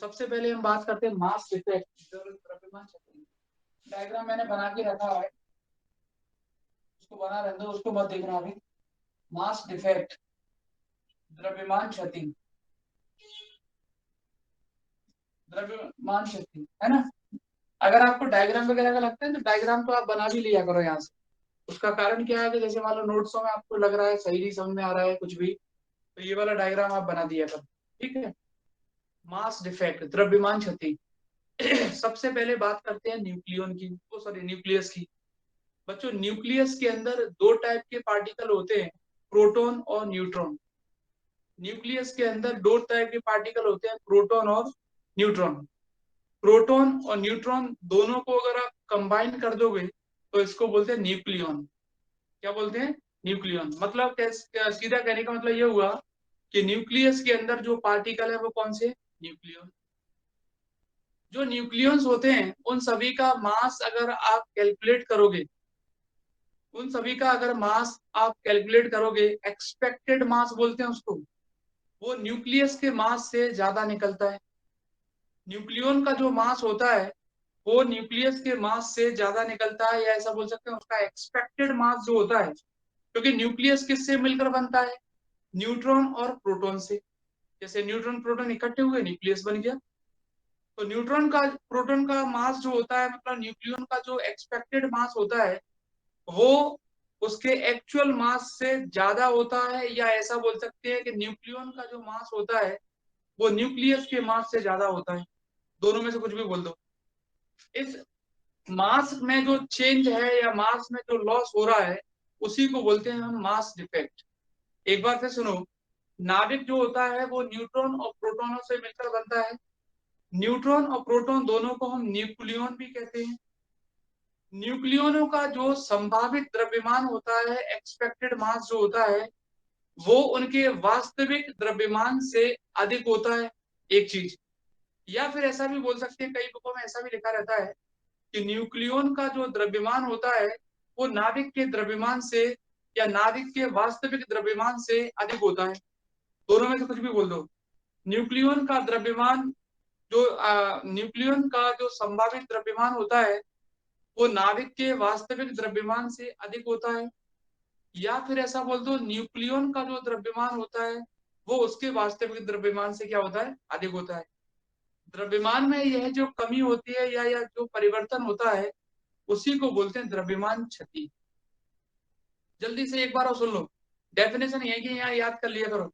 सबसे पहले हम बात करते हैं मास डिफेक्ट, द्रव्यमान शक्ति। डायग्राम मैंने बना के रखा है, उसको बना रहने दो, उसको मत देखना अभी। मास डिफेक्ट, द्रव्यमान क्षति, द्रव्यमान शक्ति, है ना। अगर आपको डायग्राम वगैरह का लगता है तो डायग्राम तो आप बना भी लिया करो यहाँ से। उसका कारण क्या है कि जैसे मान लो नोट्सों में आपको लग रहा है सही नहीं समझ में आ रहा है कुछ भी, तो ये वाला डायग्राम आप बना दिया करो, ठीक है। मास डिफेक्ट, द्रव्यमान क्षति। सबसे पहले बात करते हैं न्यूक्लियन की, ओ सॉरी न्यूक्लियस की। बच्चों न्यूक्लियस के अंदर दो टाइप के पार्टिकल होते हैं, प्रोटॉन और न्यूट्रॉन। न्यूक्लियस के अंदर दो टाइप के पार्टिकल होते हैं, प्रोटॉन और न्यूट्रॉन। प्रोटॉन और न्यूट्रॉन दोनों को अगर आप कंबाइन कर दोगे तो इसको बोलते हैं न्यूक्लियन। क्या बोलते हैं? न्यूक्लियन। मतलब सीधा कहने का मतलब ये हुआ कि न्यूक्लियस के अंदर जो पार्टिकल है वो कौन से? न्यूक्लियन। जो न्यूक्लियंस होते हैं उन सभी का मास अगर आप कैलकुलेट करोगे, उन सभी का अगर मास आप कैलकुलेट करोगे, एक्सपेक्टेड मास बोलते हैं उसको, वो न्यूक्लियस के मास से ज्यादा निकलता है। न्यूक्लियन का जो मास होता है वो न्यूक्लियस के मास से ज्यादा निकलता है, या ऐसा बोल सकते हैं उसका एक्सपेक्टेड मास जो होता है, क्योंकि न्यूक्लियस किससे मिलकर बनता है? न्यूट्रॉन और प्रोटॉन से। जैसे न्यूट्रॉन प्रोटॉन इकट्ठे हुए न्यूक्लियस बन गया। तो न्यूट्रॉन का प्रोटॉन का मास जो होता है, मतलब न्यूक्लियन का जो एक्सपेक्टेड मास होता है, वो उसके एक्चुअल मास से ज्यादा होता है, या ऐसा बोल सकते हैं कि न्यूक्लियन का जो मास होता है वो न्यूक्लियस के मास से ज्यादा होता है। दोनों में से कुछ भी बोल दो। इस मास में जो चेंज है या मास में जो लॉस हो रहा है, उसी को बोलते हैं हम मास डिफेक्ट। एक बार फिर सुनो, नाभिक जो होता है वो न्यूट्रॉन और प्रोटॉनों से मिलकर बनता है। न्यूट्रॉन और प्रोटॉन दोनों को हम न्यूक्लियन भी कहते हैं। न्यूक्लियनों का जो संभावित द्रव्यमान होता है, एक्सपेक्टेड मास जो होता है, वो उनके वास्तविक द्रव्यमान से अधिक होता है। एक चीज, या फिर ऐसा भी बोल सकते हैं, कई बुकों में ऐसा भी लिखा रहता है कि न्यूक्लियन का जो द्रव्यमान होता है वो नाभिक के द्रव्यमान से या नाभिक के वास्तविक द्रव्यमान से अधिक होता है। दोनों में से कुछ भी बोल दो। न्यूक्लियन का द्रव्यमान जो न्यूक्लियन का जो संभावित द्रव्यमान होता है वो नाभिक के वास्तविक द्रव्यमान से अधिक होता है, या फिर ऐसा बोल दो न्यूक्लियन का जो द्रव्यमान होता है वो उसके वास्तविक द्रव्यमान से क्या होता है? अधिक होता है। द्रव्यमान में यह जो कमी होती है या जो परिवर्तन होता है, उसी को बोलते हैं द्रव्यमान क्षति। जल्दी से एक बार और सुन लो, डेफिनेशन ये कि यहाँ याद कर लिया करो।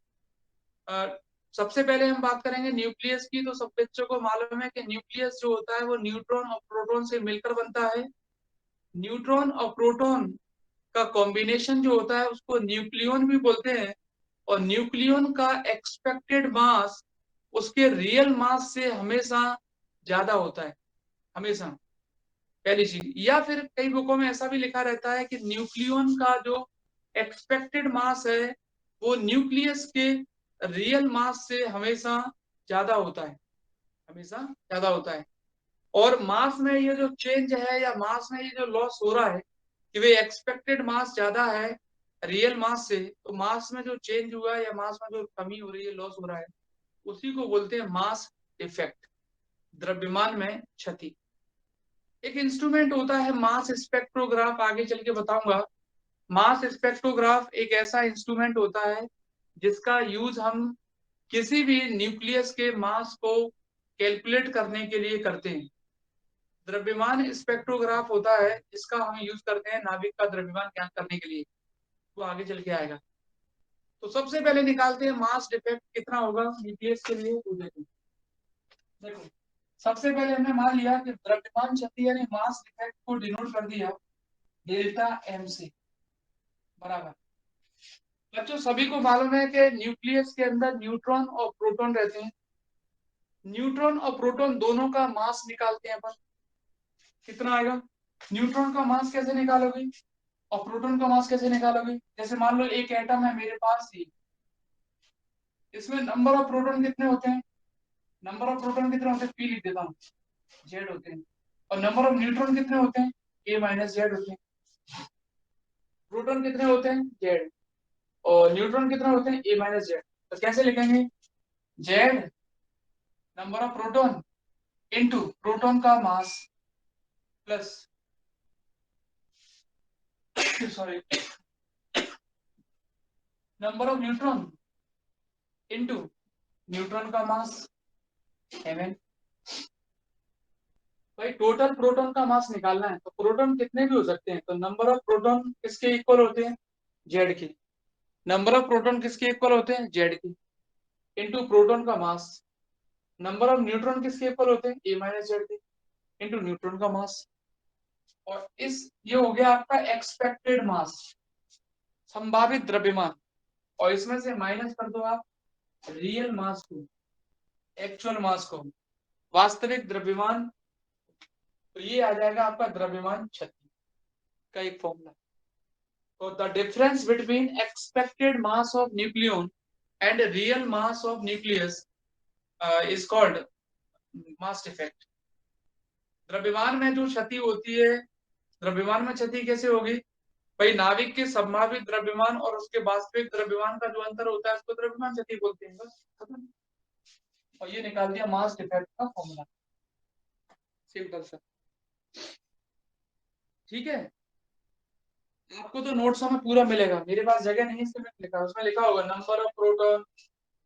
अ, सबसे पहले हम बात करेंगे न्यूक्लियस की। तो सब बच्चों को मालूम है कि न्यूक्लियस जो होता है वो न्यूट्रॉन और प्रोटॉन से मिलकर बनता है। न्यूट्रॉन और प्रोटॉन का कॉम्बिनेशन जो होता है उसको न्यूक्लियन भी बोलते हैं। और न्यूक्लियन का एक्सपेक्टेड मास उसके रियल मास से हमेशा ज्यादा होता है, हमेशा। पहली चीज, या फिर कई बुकों में ऐसा भी लिखा रहता है कि न्यूक्लियन का जो एक्सपेक्टेड मास है वो न्यूक्लियस के रियल मास से हमेशा ज्यादा होता है, हमेशा ज्यादा होता है। और मास में ये जो चेंज है या मास में ये जो लॉस हो रहा है कि वे एक्सपेक्टेड मास ज्यादा है रियल मास से, तो मास में जो चेंज हुआ है या मास में जो कमी हो रही है, लॉस हो रहा है, उसी को बोलते हैं मास इफेक्ट, द्रव्यमान में क्षति। एक इंस्ट्रूमेंट होता है मास स्पेक्ट्रोग्राफ, आगे चल के बताऊंगा। मास स्पेक्ट्रोग्राफ एक ऐसा इंस्ट्रूमेंट होता है जिसका यूज हम किसी भी न्यूक्लियस के मास को कैलकुलेट करने के लिए करते हैं। द्रव्यमान स्पेक्ट्रोग्राफ होता है जिसका हम यूज करते हैं नाभिक का द्रव्यमान ज्ञात करने के लिए, वो आगे चल के आएगा। तो सबसे पहले निकालते हैं मास डिफेक्ट कितना होगा न्यूक्लियस के लिए, वो देखो। देखो, सबसे पहले हमने मान लिया कि द्रव्यमान क्षति यानी मास डिफेक्ट को डिनोट कर दिया डेल्टा एम से, बराबर। बच्चों सभी को मालूम है कि न्यूक्लियस के अंदर न्यूट्रॉन और प्रोटॉन रहते हैं। न्यूट्रॉन और प्रोटॉन दोनों का मास निकालते हैं अपन, कितना आएगा? न्यूट्रॉन का मास कैसे निकालोगे और प्रोटॉन का मास कैसे निकालोगे? जैसे मान लो एक एटम है मेरे पास ही, इसमें नंबर ऑफ प्रोटॉन कितने होते हैं? नंबर ऑफ प्रोटॉन कितने होते हैं? पी लिख देता हूँ, जेड होते हैं। और नंबर ऑफ न्यूट्रॉन कितने होते हैं? ए माइनस जेड होते हैं। प्रोटॉन कितने होते हैं? जेड। और न्यूट्रॉन कितने होते हैं? A minus Z. तो कैसे लिखेंगे? Z number of proton into proton का mass plus sorry number of neutron into neutron का मास mn। भाई टोटल प्रोटॉन का मास निकालना है तो प्रोटॉन कितने भी हो सकते हैं, तो नंबर ऑफ प्रोटॉन किसके इक्वल होते हैं, जेड के। नंबर ऑफ प्रोटॉन किसके इक्वल होते हैं, जेड के, इनटू प्रोटॉन का मास। नंबर ऑफ न्यूट्रॉन किसके इक्वल होते हैं, ए माइनस जेड के, इनटू न्यूट्रॉन का मास। और इस ये हो गया आपका एक्सपेक्टेड मास, संभावित द्रव्यमान। और इसमें से माइनस कर दो आप रियल मास को, एक्चुअल मास को, वास्तविक द्रव्यमान। तो ये आ जाएगा आपका द्रव्यमान शक्ति का एक फॉर्मूला। तो the difference between expected mass of nucleon and real mass of nucleus is called mass defect. द्रव्यमान में जो क्षति होती है, द्रव्यमान में क्षति कैसे होगी भाई, नाभिक के संभावित द्रव्यमान और उसके वास्तविक द्रव्यमान का जो अंतर होता है उसको द्रव्यमान क्षति बोलते हैं, बस खत्म। और ये निकाल दिया मास डिफेक्ट का फॉर्मूला, सिंपल सा। ठीक है, आपको तो नोट्सों में पूरा मिलेगा, मेरे पास जगह नहीं है इसलिए लिखा, उसमें लिखा होगा number of proton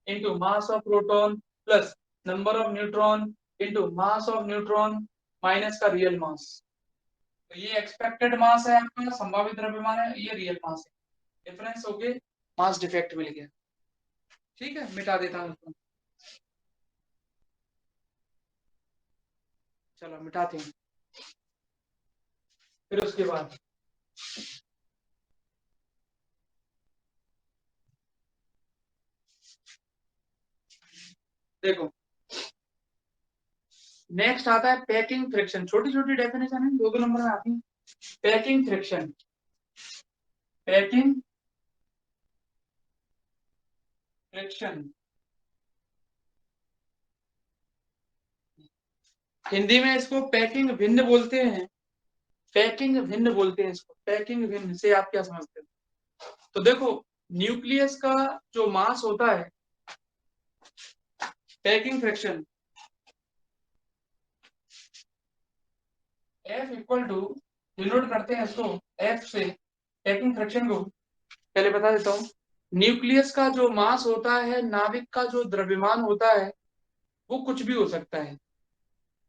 into mass of proton plus number of neutron into mass of neutron minus का रियल मास। तो ये एक्सपेक्टेड मास है आपका, संभावित द्रव्यमान है, ये रियल मास है, डिफरेंस हो गए, मास डिफेक्ट मिल गया। ठीक है, मिटा देता हूँ इसको, चलो मिटाते हैं। फिर उसके बाद देखो नेक्स्ट आता है पैकिंग फ्रिक्शन। छोटी छोटी डेफिनेशन है, दो दो नंबर में आती है। Packing friction, packing friction, Hindi में इसको पैकिंग भिन्न बोलते हैं, पैकिंग भिन्न बोलते हैं इसको, पैकिंग भिन्न से आप क्या समझते हो। तो देखो न्यूक्लियस का जो मास होता है, packing friction F equal to, denote करते हैं इसको F से, पैकिंग फ्रिक्शन को पहले बता देता हूँ। न्यूक्लियस का जो मास होता है, नाभिक का जो द्रव्यमान होता है, वो कुछ भी हो सकता है।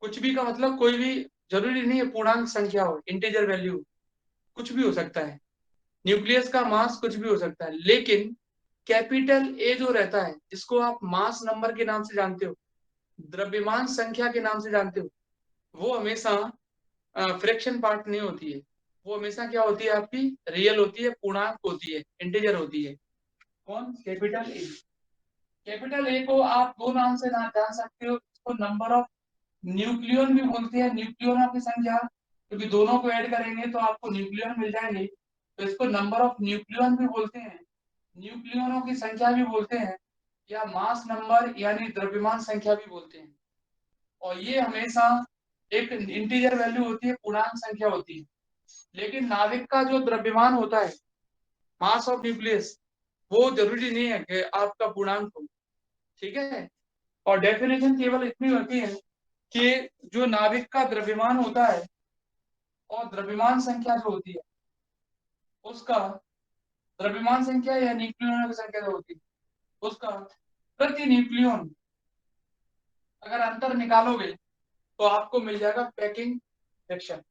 कुछ भी का मतलब कोई भी, जरूरी नहीं है पूर्णांक संख्या हो, इंटीजर वैल्यू, कुछ भी हो सकता है। न्यूक्लियस का मास कुछ भी हो सकता है, लेकिन कैपिटल ए जो रहता है, जिसको आप मास नंबर के नाम से जानते हो, द्रव्यमान संख्या के नाम से जानते हो, वो हमेशा फ्रैक्शन पार्ट नहीं होती है। वो हमेशा क्या होती है आपकी, रियल होती है, पूर्णांक होती है, इंटीजर होती है। कौन, कैपिटल ए। कैपिटल ए को आप दो नाम से जान सकते हो, इसको नंबर ऑफ न्यूक्लियन भी बोलते हैं, न्यूक्लियनों की संख्या, क्योंकि दोनों को ऐड करेंगे तो आपको न्यूक्लियन मिल जाएंगे, तो इसको नंबर ऑफ न्यूक्लियन भी बोलते हैं, न्यूक्लियनों की संख्या भी बोलते हैं, या मास नंबर यानी द्रव्यमान संख्या भी बोलते हैं। और ये हमेशा एक इंटीजर वैल्यू होती है, पूर्णांक संख्या होती है। लेकिन नाभिक का जो द्रव्यमान होता है, मास ऑफ न्यूक्लियस, वो जरूरी नहीं है कि आपका पूर्णांक हो। ठीक है, और डेफिनेशन केवल इतनी होती है कि जो नाभिक का द्रव्यमान होता है और द्रव्यमान संख्या जो होती है उसका, द्रव्यमान संख्या या न्यूक्लियनों की संख्या जो होती है उसका प्रति न्यूक्लियन अगर अंतर निकालोगे तो आपको मिल जाएगा packing fraction.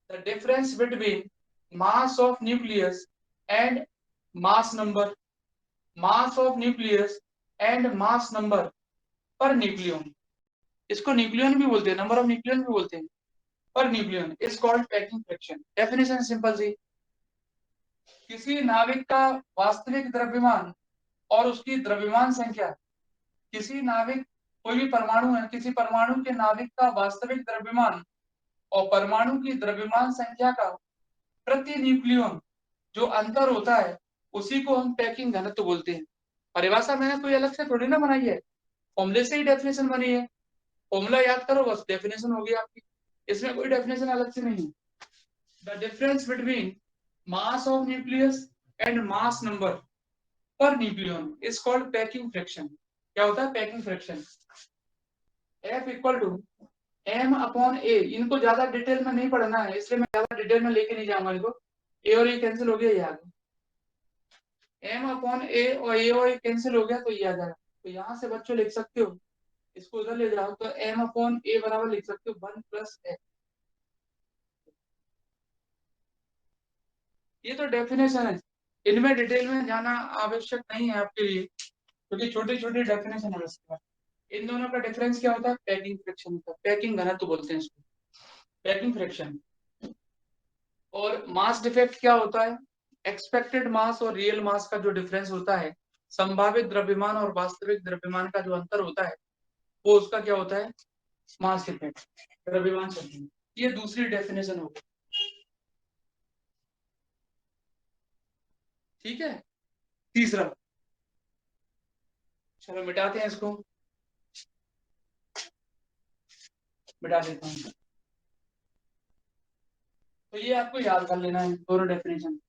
The difference between mass of nucleus and mass number, mass of nucleus and mass number per nucleon, इसको न्यूक्लियन भी बोलते हैं, नंबर ऑफ न्यूक्लियन भी बोलते हैं, per nucleon is called packing fraction. Definition simple सी, किसी नाविक का वास्तविक द्रव्यमान और उसकी द्रव्यमान संख्या, किसी नाविक, कोई भी परमाणु है, किसी परमाणु के नाविक का वास्तविक द्रव्यमान और परमाणु की द्रव्यमान संख्या का प्रति न्यूक्लियन जो अंतर होता है, उसी को हम पैकिंग घनत्व बोलते हैं। परिभाषा मैंने कोई अलग से थोड़ी ना बनाई है, फॉर्मूले से ही डेफिनेशन बनी है, फॉर्मूला याद करो बस, डेफिनेशन होगी आपकी, इसमें कोई डेफिनेशन अलग से नहीं है। The difference between mass of nucleus and mass number per nucleon is called packing fraction. क्या होता है packing fraction. F equal to M upon A. इनको ज्यादा डिटेल में नहीं पढ़ना है, इसलिए मैं ज्यादा डिटेल में लेके नहीं जाऊंगा इनको। ए और ए कैंसिल हो गया, ये आ गया एम अपॉन ए, और ए कैंसिल हो गया तो ये आ जाएगा। तो यहाँ से बच्चों लिख सकते हो, इसको उधर ले जाओ तो एम अपॉन ए बराबर लिख सकते हो 1 प्लस ए। ये तो डेफिनेशन है, इनमें डिटेल में जाना आवश्यक नहीं है आपके लिए, क्योंकि छोटी छोटी डेफिनेशन है बस। इन दोनों का डिफरेंस क्या होता है? पैकिंग फ्रिक्शन का, पैकिंग घनत्व बोलते हैं इसको, पैकिंग फ्रिक्शन। और मास डिफेक्ट क्या होता है? एक्सपेक्टेड मास और रियल मास का जो डिफरेंस होता है, संभावित द्रव्यमान और वास्तविक द्रव्यमान का जो अंतर होता है, वो उसका क्या होता है? मास डिफेक्ट, द्रव्यमान शक्ति। ये दूसरी डेफिनेशन होगी, ठीक है। तीसरा, चलो मिटाते हैं इसको, मिटा देता हूँ। तो ये आपको याद कर लेना है दोनों डेफिनेशन।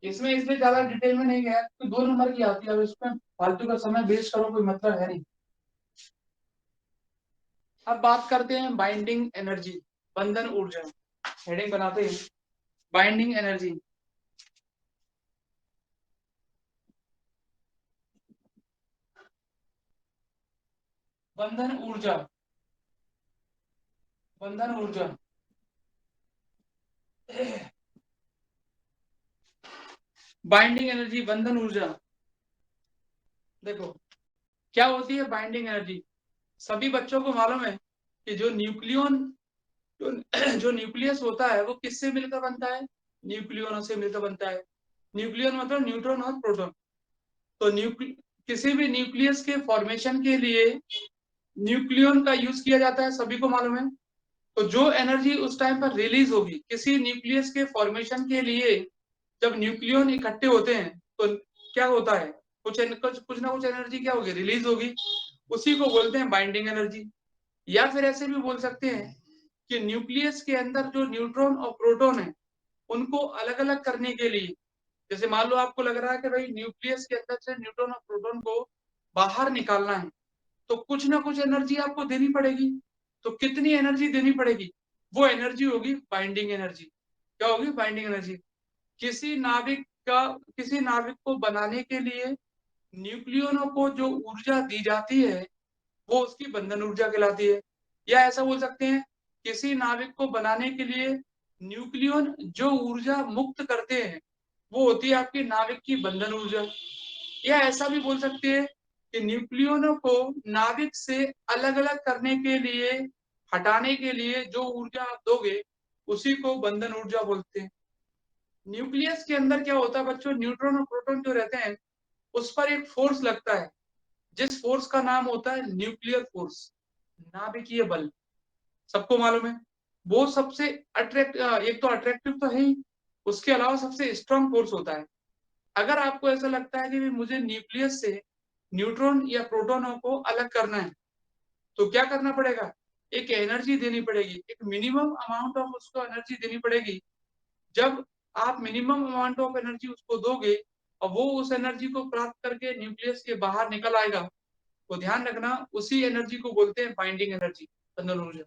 इसमें ज्यादा डिटेल में नहीं गया, तो 2 नंबर की आती है, अब इसमें फालतू का समय वेस्ट करो, कोई मतलब है नहीं। अब बात करते हैं बाइंडिंग एनर्जी, बंधन ऊर्जा। हेडिंग बनाते हैं बाइंडिंग एनर्जी। बंधन ऊर्जा, बंधन ऊर्जा। बाइंडिंग एनर्जी, बंधन ऊर्जा। देखो क्या होती है बाइंडिंग एनर्जी। सभी बच्चों को मालूम है कि जो न्यूक्लियन, जो, जो न्यूक्लियस होता है वो किससे मिलकर बनता है? न्यूक्लियनों से मिलकर बनता है। न्यूक्लियन मतलब न्यूट्रॉन और प्रोटॉन। तो किसी भी न्यूक्लियस के फॉर्मेशन के लिए न्यूक्लियन का यूज किया जाता है, सभी को मालूम है। तो जो एनर्जी उस टाइम पर रिलीज होगी किसी न्यूक्लियस के फॉर्मेशन के लिए, जब न्यूक्लियन इकट्ठे होते हैं तो क्या होता है? कुछ ना कुछ एनर्जी क्या होगी? रिलीज होगी। उसी को बोलते हैं बाइंडिंग एनर्जी। या फिर ऐसे भी बोल सकते हैं कि न्यूक्लियस के अंदर जो न्यूट्रॉन और प्रोटॉन है, उनको अलग अलग करने के लिए, जैसे मान लो आपको लग रहा है कि भाई न्यूक्लियस के अंदर से न्यूट्रॉन और प्रोटॉन को बाहर निकालना है, तो कुछ ना कुछ एनर्जी आपको देनी पड़ेगी। तो कितनी एनर्जी देनी पड़ेगी? वो एनर्जी होगी बाइंडिंग एनर्जी। क्या होगी? Binding energy. किसी नाविक का, किसी नाविक को बनाने के लिए न्यूक्लियनों को जो ऊर्जा दी जाती है, वो उसकी बंधन ऊर्जा कहलाती है। या ऐसा बोल सकते हैं, किसी नाविक को बनाने के लिए न्यूक्लियन जो ऊर्जा मुक्त करते हैं, वो होती है आपकी नाविक की बंधन ऊर्जा। या ऐसा भी बोल सकते हैं कि न्यूक्लियनों को नाविक से अलग अलग करने के लिए, हटाने के लिए जो ऊर्जा आप दोगे, उसी को बंधन ऊर्जा बोलते हैं। न्यूक्लियस के अंदर क्या होता है बच्चों? न्यूट्रॉन और प्रोटॉन जो रहते हैं, उस पर एक फोर्स लगता है, जिस फोर्स का नाम होता है न्यूक्लियर फोर्स, नाभिकीय बल। सबको मालूम है। वो सबसे अट्रैक्ट, एक तो अट्रैक्टिव तो है ही, उसके अलावा सबसे स्ट्रांग फोर्स होता है। अगर आपको ऐसा लगता है कि मुझे न्यूक्लियस से न्यूट्रॉन या प्रोटॉनों को अलग करना है, तो क्या करना पड़ेगा? एक एनर्जी देनी पड़ेगी, एक मिनिमम अमाउंट ऑफ उसको एनर्जी देनी पड़ेगी। जब आप मिनिमम अमाउंट ऑफ एनर्जी उसको दोगे और वो उस एनर्जी को प्राप्त करके न्यूक्लियस के बाहर निकल आएगा, तो ध्यान रखना उसी एनर्जी को बोलते हैं बाइंडिंग एनर्जी, बंधन ऊर्जा।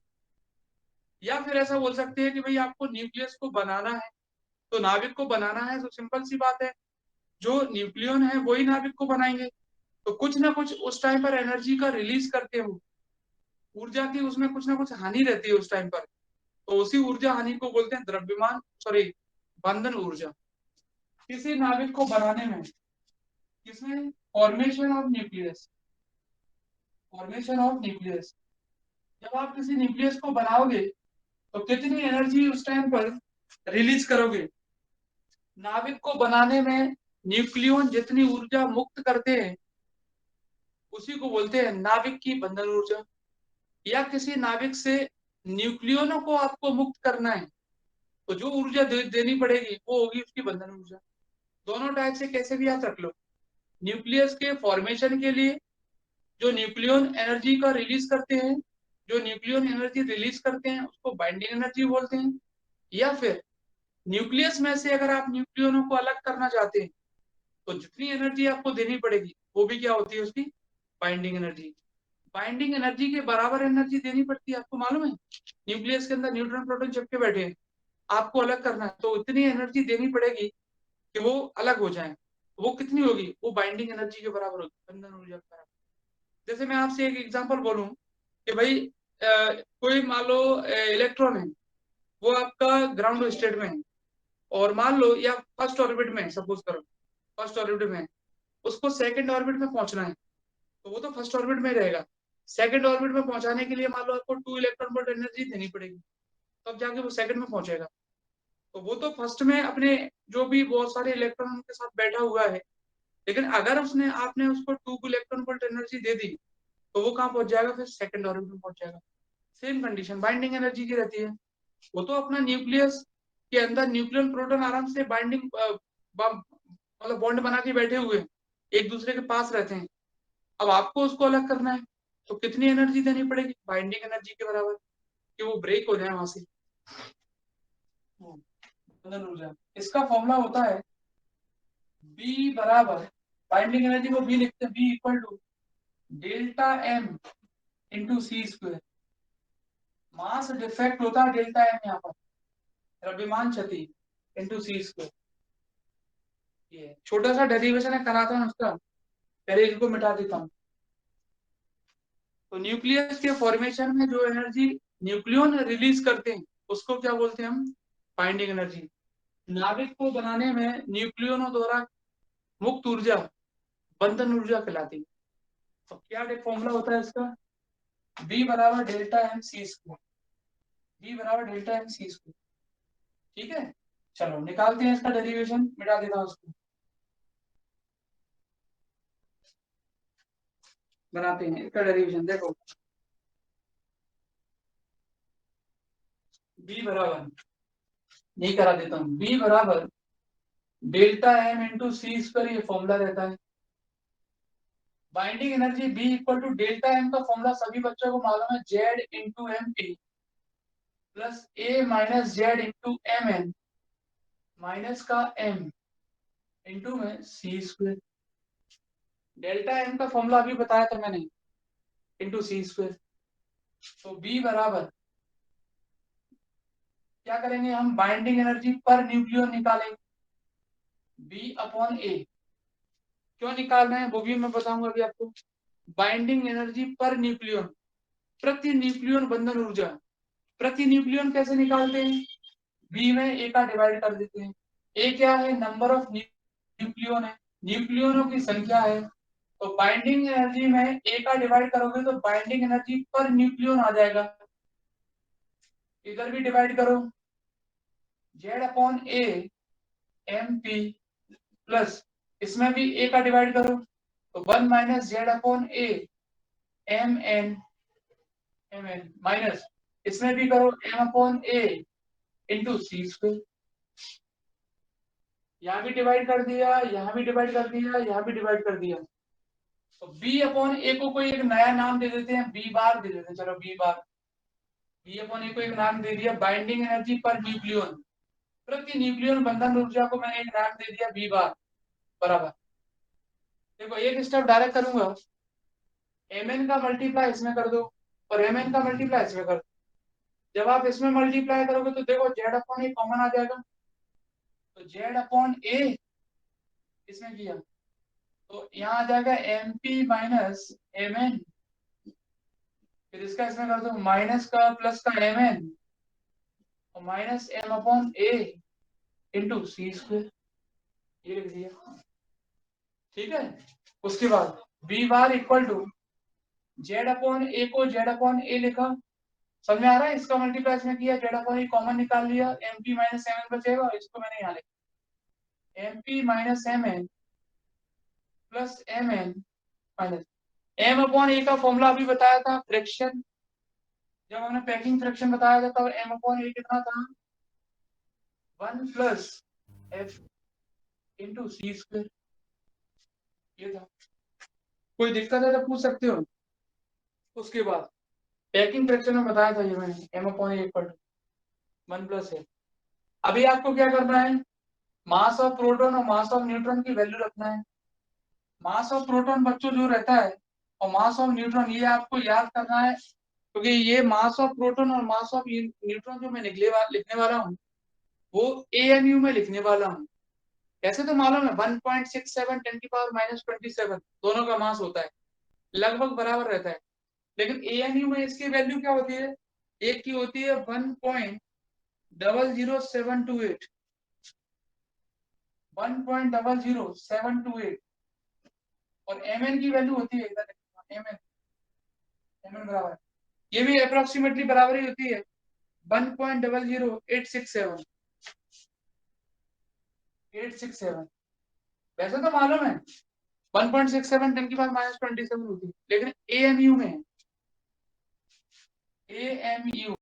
या फिर ऐसा बोल सकते हैं कि भाई आपको न्यूक्लियस को बनाना है, तो नाभिक को बनाना है, तो सिंपल सी बात है, जो न्यूक्लियन है वही नाभिक को बनाएंगे। तो कुछ ना कुछ उस टाइम पर एनर्जी का रिलीज करते हैं, ऊर्जा की उसमें कुछ ना कुछ हानि रहती है उस टाइम पर। तो उसी ऊर्जा हानि को बोलते हैं द्रव्यमान, सॉरी, बंधन ऊर्जा। किसी नाभिक को बनाने में, किसमें? Formation of nucleus, formation of nucleus. जब आप किसी न्यूक्लियस को बनाओगे, तो कितनी एनर्जी उस टाइम पर रिलीज करोगे? नाभिक को बनाने में न्यूक्लियन जितनी ऊर्जा मुक्त करते हैं, उसी को बोलते हैं नाभिक की बंधन ऊर्जा। या किसी नाभिक से न्यूक्लियनों को आपको मुक्त करना है, तो जो ऊर्जा देनी पड़ेगी वो होगी उसकी बंधन ऊर्जा। दोनों टाइप से कैसे भी आप रख लो। न्यूक्लियस के फॉर्मेशन के लिए जो न्यूक्लियन एनर्जी का रिलीज करते हैं, जो न्यूक्लियन एनर्जी रिलीज करते हैं उसको बाइंडिंग एनर्जी बोलते हैं। या फिर न्यूक्लियस में से अगर आप न्यूक्लियनों को अलग करना चाहते हैं, तो जितनी एनर्जी आपको देनी पड़ेगी वो भी क्या होती है? उसकी बाइंडिंग एनर्जी। बाइंडिंग एनर्जी के बराबर एनर्जी देनी पड़ती है, आपको मालूम है। न्यूक्लियस के अंदर न्यूट्रॉन प्रोटॉन चिपके बैठे हैं, आपको अलग करना है तो इतनी एनर्जी देनी पड़ेगी कि वो अलग हो जाए। वो कितनी होगी, वो बाइंडिंग एनर्जी के बराबर होगी, बंधन ऊर्जा के बराबर। जैसे मैं आपसे एक एग्जांपल बोलूं कि भाई कोई मान लो इलेक्ट्रॉन है, वो आपका ग्राउंड स्टेट में है, और मान लो या फर्स्ट ऑर्बिट में, सपोज करो फर्स्ट ऑर्बिट में है, उसको सेकंड ऑर्बिट में पहुंचना है, तो वो तो फर्स्ट ऑर्बिट में रहेगा। सेकंड ऑर्बिट में पहुंचाने के लिए मान लो आपको 2 इलेक्ट्रॉन वोल्ट एनर्जी देनी पड़ेगी, तब जाके वो सेकंड में पहुंचेगा। तो वो तो फर्स्ट में अपने जो भी बहुत सारे इलेक्ट्रॉन के साथ बैठा हुआ है, लेकिन अगर उसने आपने उसको 2 इलेक्ट्रॉन वोल्ट एनर्जी दे दी, तो वो कहाँ पहुंच जाएगा, फिर सेकंड ऑर्बिट में पहुंच जाएगा। सेम कंडीशन बाइंडिंग एनर्जी की रहती है। वो तो अपना न्यूक्लियस के अंदर न्यूक्लियर प्रोटॉन आराम से बाइंडिंग मतलब बॉन्ड बना के बैठे हुए हैं, एक दूसरे के पास रहते हैं। अब आपको उसको अलग करना है, तो कितनी एनर्जी देनी पड़ेगी, बाइंडिंग एनर्जी के बराबर, कि वो ब्रेक हो जाए वहां से। बंधन ऊर्जा, इसका फॉर्मूला होता है बी बराबर, बाइंडिंग एनर्जी को बी लिखते हैं, B equal to delta M into C square. Mass defect होता है डेल्टा एम यहाँ पर, द्रव्यमान क्षति इंटू सी स्क्वायर। ये छोटा सा डेरिवेशन है, कराता हूँ उसका, पहले इनको मिटा देता हूँ। तो न्यूक्लियस के फॉर्मेशन में जो एनर्जी न्यूक्लियन रिलीज करते हैं, उसको क्या बोलते हैं हम, बाइंडिंग एनर्जी। नाभिक को बनाने में न्यूक्लियनों द्वारा मुक्त ऊर्जा बंधन ऊर्जा कहलाती है। तो क्या फॉर्मूला होता है इसका, बी बराबर delta M C square, B बराबर डेल्टा एम सी स्क्वायर। ठीक है, चलो निकालते हैं इसका डेरिवेशन, मिटा देता हूं उसको, बनाते हैं इसका डेरिवेशन। देखो बी बराबर, नहीं करा देता हूँ, बी बराबर delta M into C square, ये फॉर्मूला रहता है। Binding energy B equal to delta M का फॉर्मूला सभी बच्चों को मालूम है, Z into M P plus A minus Z into M N minus का एम इंटू में सी स्क्वायर। डेल्टा एम का फॉर्मूला अभी बताया था मैंने, इंटू सी स्क्वायर। तो बी बराबर क्या करेंगे हम, बाइंडिंग एनर्जी पर न्यूक्लियन निकालेंगे, बी अपॉन ए। क्यों निकाल रहे हैं वो भी मैं बताऊंगा अभी आपको। बाइंडिंग एनर्जी पर न्यूक्लियन, प्रति न्यूक्लियन बंधन ऊर्जा। प्रति न्यूक्लियन कैसे निकालते हैं, बी में ए का डिवाइड कर देते हैं। ए क्या है, नंबर ऑफ न्यूक्लियन है, न्यूक्लियनों की संख्या है। तो बाइंडिंग एनर्जी में ए का डिवाइड करोगे तो बाइंडिंग एनर्जी पर न्यूक्लियन आ जाएगा। इधर भी डिवाइड करो, Z upon A M P plus, इसमें भी ए का डिवाइड करो तो 1 minus Z upon A M N minus, इसमें भी करो M upon A into C square. यहाँ भी डिवाइड कर दिया, यहाँ भी डिवाइड कर दिया, यहाँ भी डिवाइड कर दिया। तो बी अपॉन ए को कोई एक नया नाम दे देते हैं, बी बार दे देते हैं, चलो B bar. B upon A को एक नाम दे दिया, बाइंडिंग एनर्जी पर न्यूक्लियन, प्रति न्यूक्लियन बंधन ऊर्जा को मैंने एक नाम दे दिया बी बार बराबर। देखो एक स्टेप डायरेक्ट करूंगा, एम एन का मल्टीप्लाई इसमें कर दो और एम एन का मल्टीप्लाई इसमें कर दो। जब आप इसमें मल्टीप्लाई करोगे तो देखो जेड अपॉन ए कॉमन आ जाएगा, तो जेड अपॉन ए इसमें किया तो यहाँ आ जाएगा M P minus M N, फिर इसका इसमें कर दो माइनस का प्लस का एम एन और minus M upon A into C square, ये लिख दिया। ठीक है, उसके बाद B bar equal to Z upon A को जेड अपॉन ए लिखा, समझ में आ रहा है। इसका मल्टीप्लाई इसमें किया, जेड अपॉन ए कॉमन निकाल लिया, m P minus M n बचेगा, इसको मैंने यहाँ लिखा m P minus M n plus m N minus M upon a का फॉर्मूला अभी बताया था, फ्रैक्शन, जब हमने पैकिंग फ्रैक्शन बताया था तब एम अपॉन ए कितना था, 1 plus F into C square, ये था। कोई दिक्कत है तो पूछ सकते हो। उसके बाद पैकिंग फ्रैक्शन में बताया था ये मैंने, M upon A equal to 1 plus F. अभी आपको क्या करना है, मास ऑफ प्रोटॉन और मास ऑफ न्यूट्रॉन की वैल्यू रखना है। मास ऑफ प्रोटॉन बच्चों जो रहता है और मास ऑफ न्यूट्रॉन ये आपको याद करना है, क्योंकि ये मास ऑफ प्रोटॉन और मास ऑफ न्यूट्रॉन जो मैं लिखने वाला हूँ वो एएमयू में लिखने वाला हूँ। ऐसे तो मालूम है 1.67 10 की पावर -27 दोनों का मास होता है, लगभग बराबर रहता है। लेकिन एएमयू में इसकी वैल्यू क्या होती है, एक की होती है 1.00728 1.00728 और एमएन की वैल्यू होती है इधर एमएन एमएन बराबर, ये भी अप्रोक्सीमेटली बराबर ही होती है 1.00867 867। वैसे तो मालूम है 1.67 10 की पावर -27 होती है, लेकिन एएमयू में एएमयू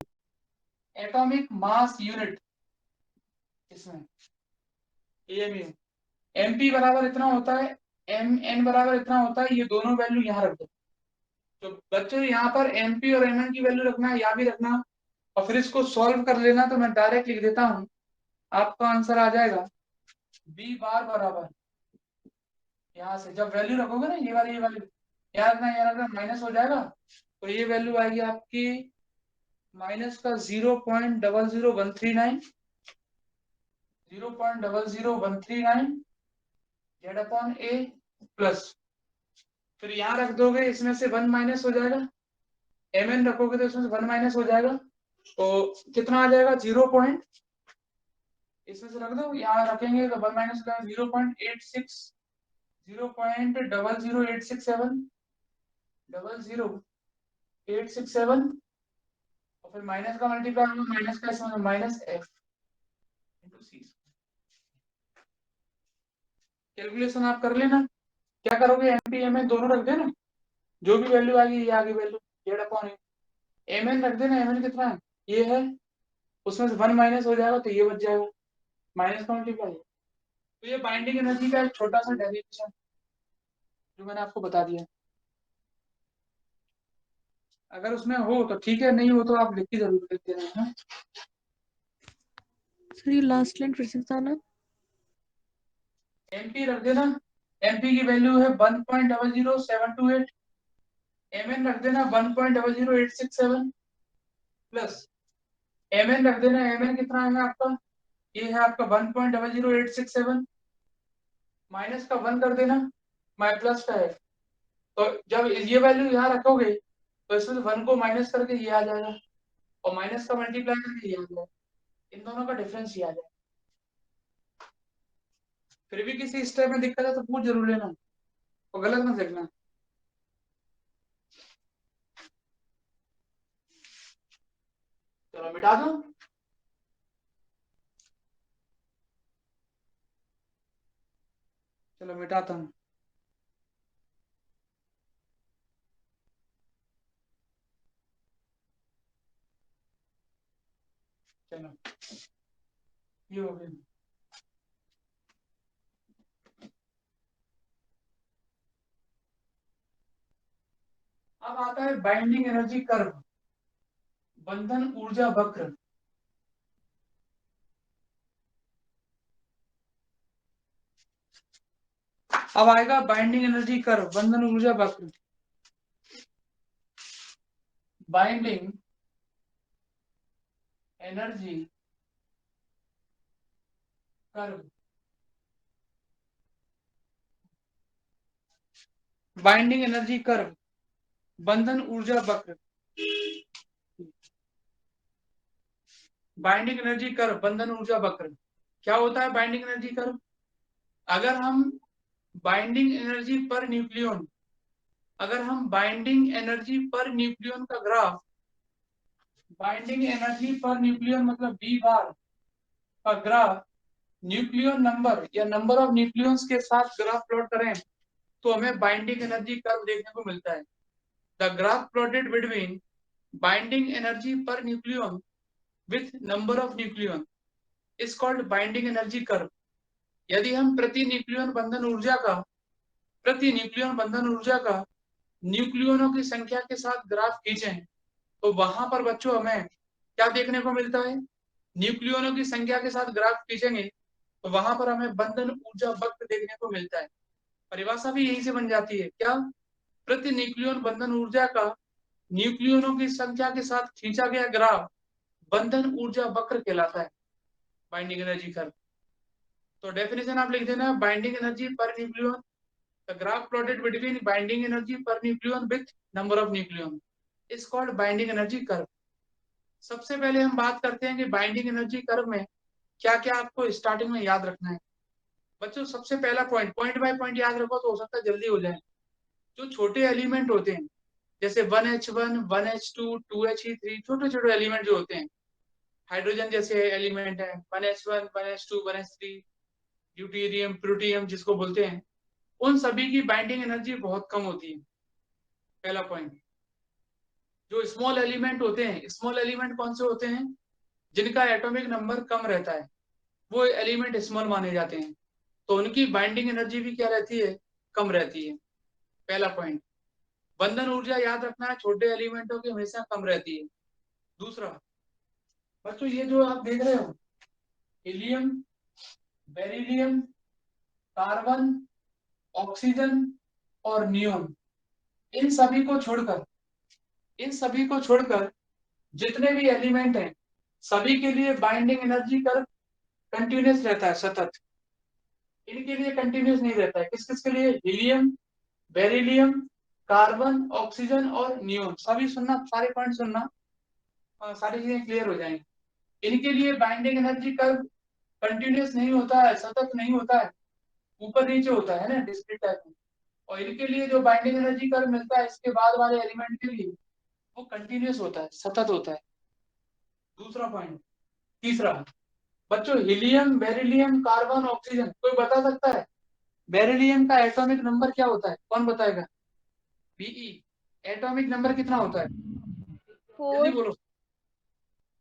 एटॉमिक मास यूनिट, इसमें एएमयू एमपी बराबर इतना होता है, एम एन बराबर इतना होता है, ये दोनों वैल्यू यहाँ रख दो। तो बच्चों यहाँ पर एमपी और एमएन की वैल्यू रखना है, या भी रखना, और फिर इसको सॉल्व कर लेना। तो मैं डायरेक्ट लिख देता हूँ, आपका आंसर आ जाएगा बी बार बराबर, यहाँ से जब वैल्यू रखोगे ना ये वाली याद ना, यार अगर माइनस हो जाएगा तो ये वैल्यू आएगी आपकी माइनस का 0.00139 0.00139 जेड अपॉन ए प्लस, फिर यहाँ रख दोगे, इसमें से 1 माइनस हो जाएगा, एम एन रखोगे तो इसमें से 1 माइनस हो जाएगा, तो कितना आ जाएगा 0 पॉइंट, इसमें से रख दो, यहाँ रखेंगे तो 1 माइनस हो जाएगा 0.86 0.00867 00867 और फिर माइनस का मल्टीप्लाई होगा, माइनस का इसमें माइनस एफ इंटू सी। कैलकुलेशन आप कर लेना, क्या करोगे एमपी एमएन दोनों रख देना, जो भी वैल्यू आएगी ये आगे वैल्यू जेड अपॉन एमएन रख देना, एमएन कितना है ये है, उसमें से 1 माइनस हो जाएगा तो ये बच जाएगा, माइनस का मल्टीप्लाई। तो ये बाइंडिंग एनर्जी का एक छोटा सा डेरिवेशन जो मैंने आपको बता दिया, अगर उसमें हो तो ठीक है, नहीं हो तो आप लिख के जरूर देते रहना। सर ये लास्ट लाइन फिर से बताना। एमपी रख देना, एमपी की वैल्यू है 1.00728, एमएन रख देना 1.00867 प्लस एमएन रख देना, एमएन कितना है आपका, ये है आपका 1.00867 माइनस का 1 कर देना, माइ प्लस का है, तो जब ये वैल्यू यहाँ रखोगे तो इसमें 1 को माइनस करके ये आ जाएगा, और माइनस का मल्टीप्लाई करके ये आ जाएगा, इन दोनों का डिफरेंस ये आ जाएगा। फिर भी किसी स्टेप में दिक्कत है तो पूछ जरूर लेना और गलत मत लिखना। चलो मिटा दो, चलो मिटाता हूँ। चलो ये हो गया। अब आता है बाइंडिंग एनर्जी कर्व, बंधन ऊर्जा वक्र। अब आएगा बाइंडिंग एनर्जी कर्व, बंधन ऊर्जा वक्र, binding energy curve, binding energy curve, बंधन ऊर्जा वक्र, बाइंडिंग एनर्जी कर्व, बंधन ऊर्जा वक्र। क्या होता है बाइंडिंग एनर्जी कर्व, अगर हम बाइंडिंग एनर्जी पर न्यूक्लियन, अगर हम बाइंडिंग एनर्जी पर न्यूक्लियन का graph, binding energy per nucleon मतलब बी बार का ग्राफ न्यूक्लियन नंबर या नंबर ऑफ न्यूक्लियंस के साथ ग्राफ प्लॉट करें तो हमें बाइंडिंग एनर्जी कर्व देखने को मिलता है। The graph plotted between binding energy per nucleon with number of nucleon is called binding energy curve. यदि हम प्रति न्यूक्लियन बंधन ऊर्जा का, प्रति न्यूक्लियन बंधन ऊर्जा का न्यूक्लियनों की संख्या के साथ ग्राफ खींचें तो वहां पर बच्चों हमें क्या देखने को मिलता है, न्यूक्लियनों की संख्या के साथ ग्राफ खींचेंगे तो वहां पर हमें बंधन ऊर्जा वक्र देखने को मिलता है। परिभाषा भी यहीं से बन जाती है, क्या प्रति न्यूक्लियन बंधन ऊर्जा का न्यूक्लियनों की संख्या के साथ खींचा गया ग्राफ बंधन ऊर्जा वक्र कहलाता है, बाइंडिंग एनर्जी कर्व। तो डेफिनेशन आप लिख देना, binding energy per nucleon, the graph plotted between binding energy per nucleon with number of nucleon is called binding energy curve. सबसे पहले हम बात करते हैं कि बाइंडिंग एनर्जी कर्व में क्या क्या आपको स्टार्टिंग में याद रखना है। बच्चों सबसे पहला पॉइंट, पॉइंट बाय पॉइंट याद रखो तो हो सकता है जल्दी हो जाए। जो छोटे एलिमेंट होते हैं जैसे 1H1, 1H2, 2He3, छोटे छोटे एलिमेंट जो होते हैं, हाइड्रोजन जैसे एलिमेंट है 1H1, 1H2, 1H3, ड्यूटेरियम, प्लूटियम जिसको बोलते हैं, उन सभी की बाइंडिंग एनर्जी बहुत कम होती है। पहला पॉइंट। जो स्मॉल एलिमेंट होते हैं, स्मॉल एलिमेंट कौन से होते हैं? जिनका एटॉमिक नंबर कम रहता है, वो एलिमेंट स्मॉल माने जाते हैं, तो उनकी बाइंडिंग एनर्जी भी क्या रहती है? कम रहती है। पहला पॉइंट। बंधन ऊर्जा याद रखना है, छोटे एलिमेंटों की हमेशा कम रहती है। दूसरा बच्चों, ये जो आप देख रहे हो, हीलियम, बेरिलियम, कार्बन, ऑक्सीजन और नियोन, इन सभी को छोड़कर, इन सभी को छोड़कर जितने भी एलिमेंट हैं, सभी के लिए बाइंडिंग एनर्जी कर्व कंटिन्यूस रहता है, सतत। इनके लिए कंटिन्यूस नहीं रहता है। किस किस के लिए? हीलियम, बेरिलियम, कार्बन, ऑक्सीजन और नियोन। सभी सुनना, सारे पॉइंट सुनना, सारी चीजें क्लियर हो जाएंगी। इनके लिए बाइंडिंग एनर्जी कर्व कंटिन्यूस नहीं होता है, सतत नहीं होता है, ऊपर नीचे होता है ना, डिस्क्रीट टाइप में। और इनके लिए जो बाइंडिंग एनर्जी कर्व मिलता है इसके बाद वाले एलिमेंट के लिए, वो कंटिन्यूस होता है, सतत होता है। दूसरा पॉइंट। तीसरा बच्चों, हीलियम, बेरिलियम, कार्बन, ऑक्सीजन, कोई बता सकता है बेरिलियम का एटॉमिक नंबर क्या होता है? कौन बताएगा? बीई। एटॉमिक नंबर कितना होता है? जल्दी 4। बोलो।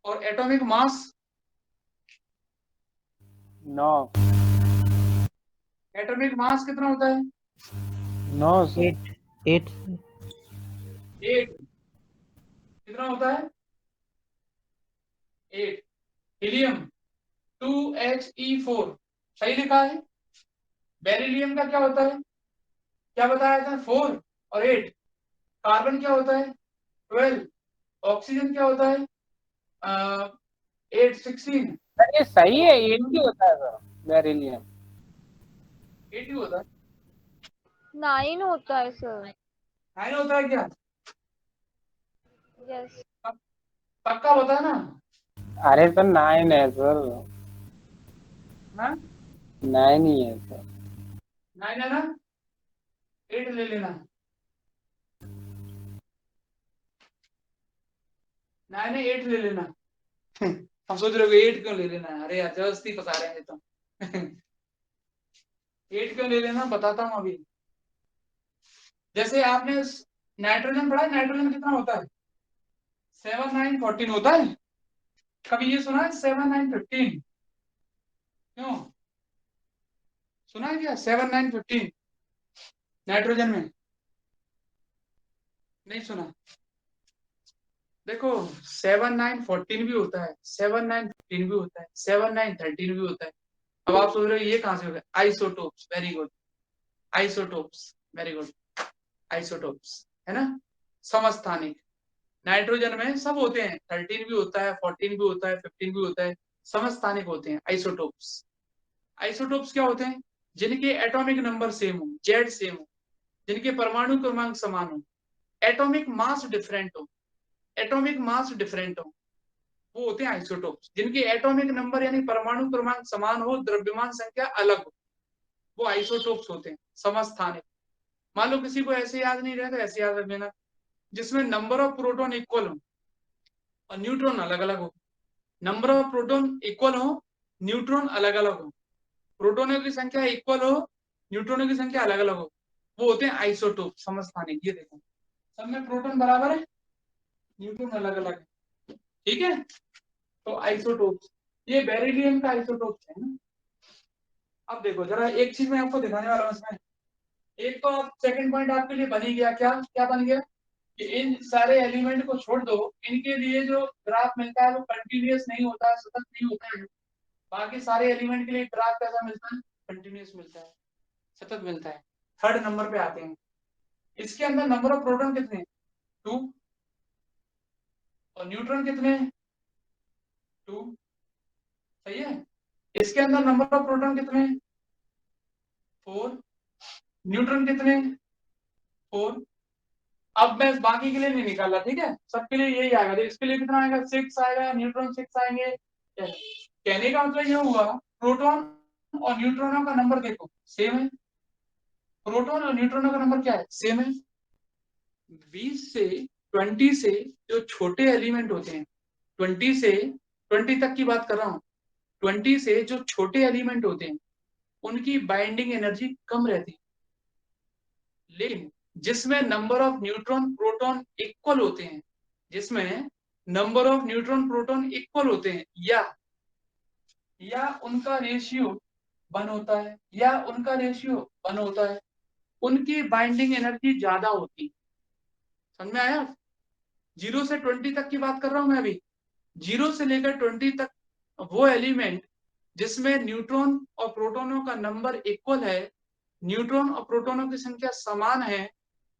और एटॉमिक मास? 9। एटॉमिक मास कितना होता है? 9 से 8 8। कितना होता है? 8। हीलियम 2He4, सही लिखा है। बेरिलियम का क्या होता है? क्या बताया था? 4 और 8। कार्बन क्या होता है? 12। ऑक्सीजन क्या होता है? 8, 16। ये सही है, 80 होता है सर बेरिलियम। 80 होता है। 9 होता है सर। 9 होता है क्या? यस। पक्का होता है ना? अरे सर 9 है सर, हाँ, 9 ही है सर। 9 है ना? 8 ले लेना। 9 है, 8 ले लेना। हम सोच रहे हो 8 क्यों ले लेना है? अरे यार जबरदस्ती फंसा रहे हैं तो। 8 क्यों ले लेना, बताता हूँ अभी। जैसे आपने नाइट्रोजन पढ़ा है, नाइट्रोजन कितना होता है? 7, 9, 14 होता है। कभी ये सुना है 7, 9, 15? क्यों सुना है क्या 7, 9, 15 नाइट्रोजन में? नहीं सुना? देखो 7, 9, 14 भी होता है, 7, 9, 15 भी होता है, 7, 9, 13 भी होता है। अब आप सोच रहे हो ये कहां से हो गया? Isotopes, very good. Isotopes, very good. Isotopes है ना, समस्थानिक। नाइट्रोजन में सब होते हैं, 13 भी होता है, 14 भी होता है, 15 भी होता है, समस्थानिक होते हैं आइसोटोप्स। आइसोटोप्स क्या होते हैं? जिनके एटॉमिक नंबर सेम हो, जेड सेम हो, जिनके परमाणु क्रमांक समान हो, एटॉमिक मास डिफरेंट हो, एटॉमिक मास डिफरेंट हो, वो होते हैं आइसोटोप्स। जिनके एटॉमिक नंबर यानी परमाणु क्रमांक समान हो, द्रव्यमान संख्या अलग हो, वो आइसोटोप्स होते हैं, समस्थानिक। मान लो किसी को ऐसे याद नहीं रहता, ऐसे याद रख लेना, जिसमें नंबर ऑफ प्रोटॉन इक्वल हो और न्यूट्रॉन अलग अलग हो। नंबर ऑफ प्रोटॉन इक्वल हो, न्यूट्रॉन अलग अलग हो, प्रोटोनों की संख्या इक्वल हो, न्यूट्रॉनों की संख्या अलग अलग हो, वो होते हैं आइसोटोप, समस्थानिक। ये देखो सब में प्रोटॉन बराबर है, न्यूट्रॉन अलग अलग है, ठीक है। तो आइसोटोप्स, ये बेरिलियम का आइसोटोप्स है ना। अब देखो जरा एक चीज मैं आपको दिखाने वाला हूँ इसमें। एक तो आप सेकंड पॉइंट आपके लिए बन ही गया, क्या क्या बन गया? कि इन सारे एलिमेंट को छोड़ दो, इनके लिए जो ग्राफ मिलता है वो कंटिन्यूअस नहीं होता है, सतत नहीं होता है। बाकी सारे एलिमेंट के लिए ग्राफ कैसा मिलता है? कंटिन्यूअस मिलता है, सतत मिलता है। थर्ड नंबर पे आते हैं। इसके अंदर नंबर ऑफ प्रोटॉन कितने हैं? 2। और न्यूट्रॉन कितने हैं? 2। सही है। इसके अंदर नंबर ऑफ प्रोटॉन कितने हैं? 4। न्यूट्रॉन कितने हैं? 4। अब मैं बाकी के लिए नहीं निकाला, ठीक है, सबके लिए यही आएगा। तो इसके लिए कितना आएगा? 6 आएगा, न्यूट्रॉन 6 आएंगे। कहने का मतलब ये हुआ प्रोटॉन और न्यूट्रॉनों का नंबर देखो सेम है। प्रोटॉन और न्यूट्रॉनों का नंबर क्या है? सेम है। 20 से जो छोटे एलिमेंट होते हैं, 20 तक की बात कर रहा हूं, 20 से जो छोटे एलिमेंट होते हैं उनकी बाइंडिंग एनर्जी कम रहती है। लेकिन जिसमें number of neutron proton equal होते हैं, जिसमें number of neutron proton equal होते हैं, या उनका रेशियो 1 होता है, या उनका रेशियो 1 होता है, उनकी बाइंडिंग एनर्जी ज्यादा होती है। समझ में आया? 0 से 20 तक की बात कर रहा हूं मैं अभी। 0 से लेकर 20 तक वो एलिमेंट जिसमें न्यूट्रॉन और प्रोटॉनों का नंबर इक्वल है, न्यूट्रॉन और प्रोटॉनों की संख्या समान है,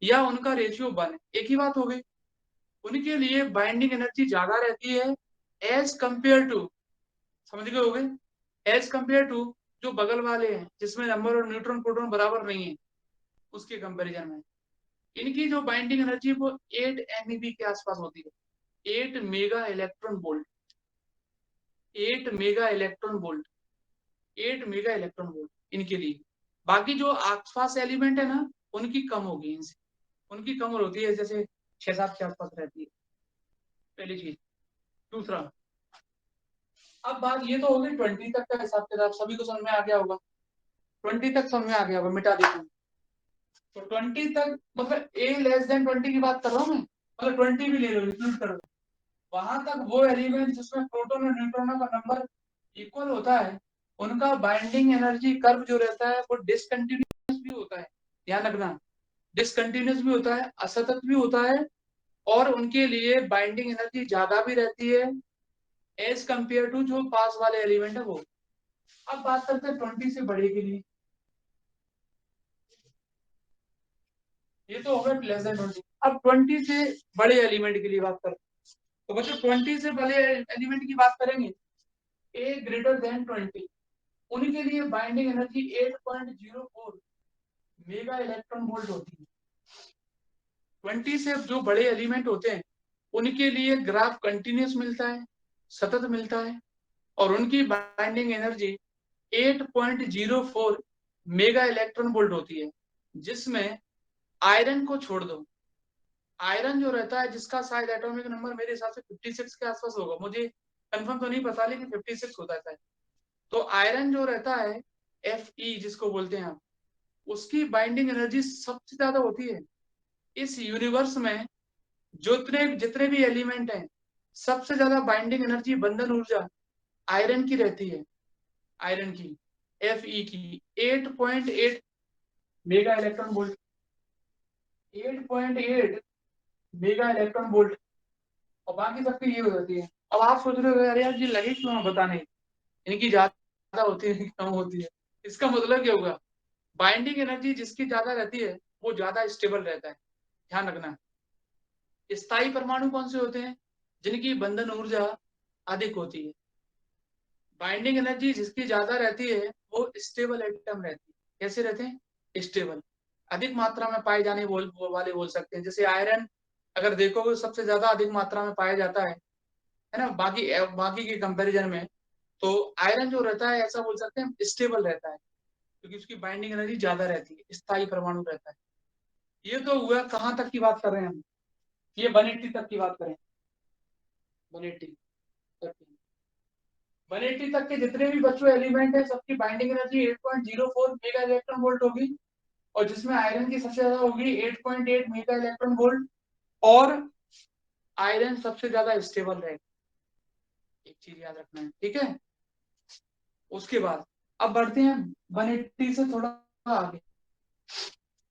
या उनका रेशियो 1 है, एक ही बात हो गई। उनके लिए बाइंडिंग एनर्जी ज्यादा रहती है एज कंपेयर टू, समझ गए हो गए, एज कंपेयर टू जो बगल वाले हैं जिसमें नंबर और न्यूट्रॉन प्रोटॉन बराबर नहीं है, उसके कंपैरिजन में इनकी जो बाइंडिंग एनर्जी है वो 8 MeV के आसपास होती है। 8 mega electron volt, 8 mega electron volt, 8 mega electron volt इनके लिए। बाकी जो आसपास एलिमेंट है ना, उनकी कम होगी इनसे, उनकी कम होती है, जैसे 6-7 के आसपास रहती है। पहली चीज। दूसरा, अब बात ये तो होगी 20 तक का हिसाब किताब, सभी को समझ में आ गया होगा। 20 तक समझ में आ गया होगा, मिटा देता हूँ। तो 20 तक मतलब A <20 की बात कर रहा हूँ मैं, मतलब 20 भी ले लो, इंक्लूड करो। वहां तक वो एलिमेंट जिसमें प्रोटॉन और न्यूट्रॉनों का नंबर इक्वल होता है, उनका बाइंडिंग एनर्जी कर्व जो रहता है वो डिसकंटिन्यूअस भी होता है। ध्यान रखना, डिसकंटिन्यूअस भी होता है, असतत भी होता है, और उनके लिए बाइंडिंग एनर्जी ज्यादा भी रहती है एज कंपेयर टू जो पास वाले एलिमेंट है वो। अब बात करते हैं 20 से बड़े के लिए। ये तो होगा <20। अब 20 से बड़े एलिमेंट के लिए बात करते हैं। तो बच्चों 20 से बड़े एलिमेंट की बात करेंगे, A <20, उनके लिए binding energy 8.04 mega electron volt होती है। 20 से जो बड़े एलिमेंट होते हैं उनके लिए ग्राफ कंटिन्यूस मिलता है, सतत मिलता है, और उनकी binding energy 8.04 mega electron volt होती है। जिसमें आयरन को छोड़ दो, आयरन जो रहता है जिसका शायद एटॉमिक नंबर मेरे हिसाब से 56 के आसपास होगा, मुझे कंफर्म तो नहीं पता, लेकिन 56 होता है। तो आयरन जो रहता है Fe जिसको बोलते हैं आप, उसकी बाइंडिंग एनर्जी सबसे ज्यादा होती है। इस यूनिवर्स में जितने जितने भी एलिमेंट हैं, सबसे ज्यादा बाइंडिंग एनर्जी, बंधन ऊर्जा आयरन की रहती है। आयरन की, Fe की 8.8 mega electron volt, 8.8 mega electron volt, और बाकी सबकी ये हो जाती है। अब आप सोच रहे हो अरे यार ये लगे क्यों बताने, इनकी ज्यादा होती है कम होती है। इसका मतलब क्या होगा, बाइंडिंग एनर्जी जिसकी ज्यादा रहती है वो ज्यादा स्टेबल रहता है। ध्यान रखना, स्थायी परमाणु कौन से होते हैं? जिनकी बंधन ऊर्जा अधिक होती है। बाइंडिंग एनर्जी जिसकी ज्यादा रहती है वो स्टेबल एटम रहती है। कैसे रहते हैं? स्टेबल, अधिक मात्रा में पाए जाने वाले बोल सकते हैं। जैसे आयरन अगर देखोगे सबसे ज्यादा अधिक मात्रा में पाया जाता है ना, बाकी बाकी के कंपैरिजन में। तो आयरन जो रहता है ऐसा बोल सकते हैं स्टेबल रहता है, क्योंकि उसकी बाइंडिंग एनर्जी ज्यादा रहती है, स्थायी परमाणु रहता है। ये तो हुआ कहाँ तक की बात कर रहे हैं हम, ये 180 तक की बात करें, 180 तक, 180 तक के जितने भी बच्चों एलिमेंट है सबकी binding energy 8.04 mega electron volt होगी, और जिसमें आयरन की सबसे ज्यादा होगी 8.8 मेगा इलेक्ट्रॉन वोल्ट, और आयरन सबसे ज्यादा स्टेबल रहेगा। एक चीज याद रखना है, ठीक है। उसके बाद अब बढ़ते हैं 180 से थोड़ा आगे।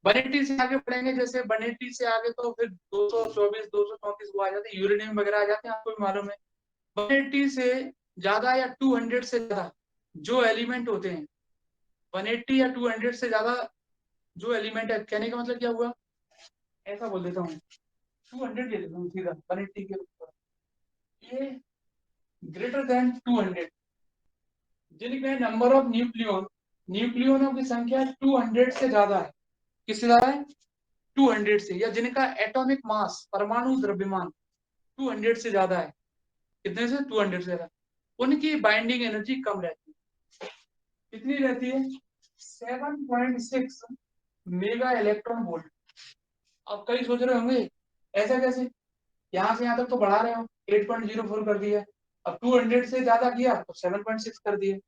180 से आगे बढ़ेंगे, जैसे 180 से आगे तो फिर 224 234 वो आ जाते हैं, यूरेनियम वगैरह आ जाते हैं, आपको भी मालूम है। 180 से ज्यादा या 200 से ज्यादा जो एलिमेंट होते हैं, 180 या 200 से ज्यादा जो एलिमेंट है, कहने का मतलब क्या हुआ, ऐसा बोल देता हूँ 200 ले लेता हूँ सीधा 180 के ऊपर, ये ग्रेटर देन 200 जिनके नंबर ऑफ न्यूक्लियनों की संख्या 200 से ज्यादा है। किससे ज्यादा है? 200 से, या जिनका एटॉमिक मास परमाणु द्रव्यमान 200 से ज्यादा है। कितने से? 200 से ज्यादा। उनकी बाइंडिंग एनर्जी कम रहती है। कितनी रहती है? 7.6 मेगा इलेक्ट्रॉन वोल्ट। अब कई सोच रहे होंगे ऐसा कैसे, यहां से यहां तक तो बढ़ा रहे हो, 8.04 कर दिया, अब 200 से ज्यादा किया तो 7.6 कर दिए।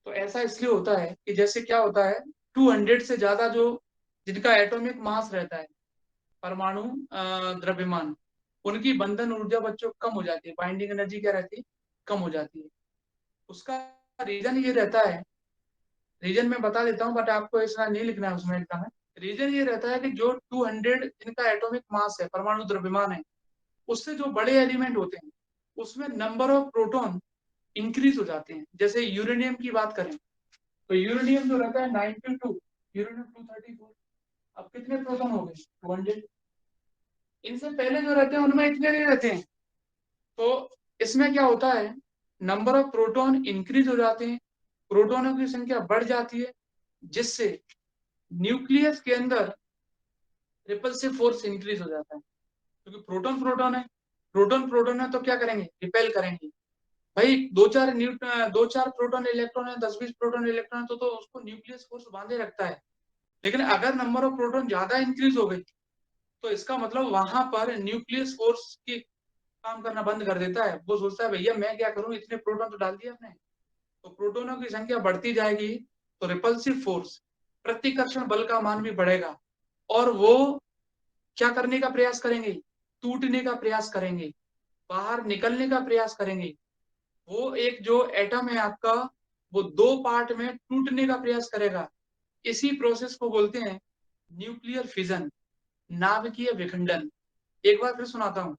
तो ऐसा इसलिए होता है कि जैसे क्या होता है, 200 से ज्यादा जो जिनका एटॉमिक मास रहता है परमाणु द्रव्यमान, उनकी बंधन ऊर्जा बच्चों कम हो जाती है, बाइंडिंग एनर्जी क्या रहती है? कम हो जाती है। उसका रीजन ये रहता है, रीजन मैं बता देता हूँ बट आपको ऐसा नहीं लिखना है उसमें एग्जाम में। रीजन ये रहता है कि जो 200 जिनका एटॉमिक मास है परमाणु द्रव्यमान है, उससे जो बड़े एलिमेंट होते हैं उसमें नंबर ऑफ प्रोटॉन इंक्रीज हो जाते हैं। जैसे यूरेनियम की बात करें तो यूरेनियम जो रहता है 92, यूरेनियम 234, अब कितने प्रोटॉन हो गए? 200। इनसे पहले जो रहते हैं उनमें इतने नहीं रहते हैं। तो इसमें क्या होता है, नंबर ऑफ प्रोटॉन इंक्रीज हो जाते हैं, प्रोटॉनों की संख्या बढ़ जाती है, जिससे न्यूक्लियस के अंदर रिपल्सिव फोर्स इंक्रीज हो जाता है। क्योंकि प्रोटॉन प्रोटॉन है, प्रोटॉन प्रोटॉन है तो क्या करेंगे? रिपेल करेंगे। भाई दो चार प्रोटॉन इलेक्ट्रॉन है, 10-20 प्रोटॉन इलेक्ट्रॉन तो उसको न्यूक्लियस फोर्स बांधे रखता है। लेकिन अगर नंबर ऑफ प्रोटॉन ज्यादा इंक्रीज हो गई तो इसका मतलब वहां पर न्यूक्लियस फोर्स की काम करना बंद कर देता है। वो सोचता है भैया मैं क्या करूं, इतने प्रोटॉन तो डाल दिए आपने। तो प्रोटॉनों की संख्या बढ़ती जाएगी तो रिपल्सिव फोर्स, प्रतिकर्षण बल का मान भी बढ़ेगा, और वो क्या करने का प्रयास करेंगे? टूटने का प्रयास करेंगे, बाहर निकलने का प्रयास करेंगे। वो एक जो एटम है आपका, वो दो पार्ट में टूटने का प्रयास करेगा। इसी प्रोसेस को बोलते हैं न्यूक्लियर फिजन, नाभिकीय विखंडन। एक बार फिर सुनाता हूँ।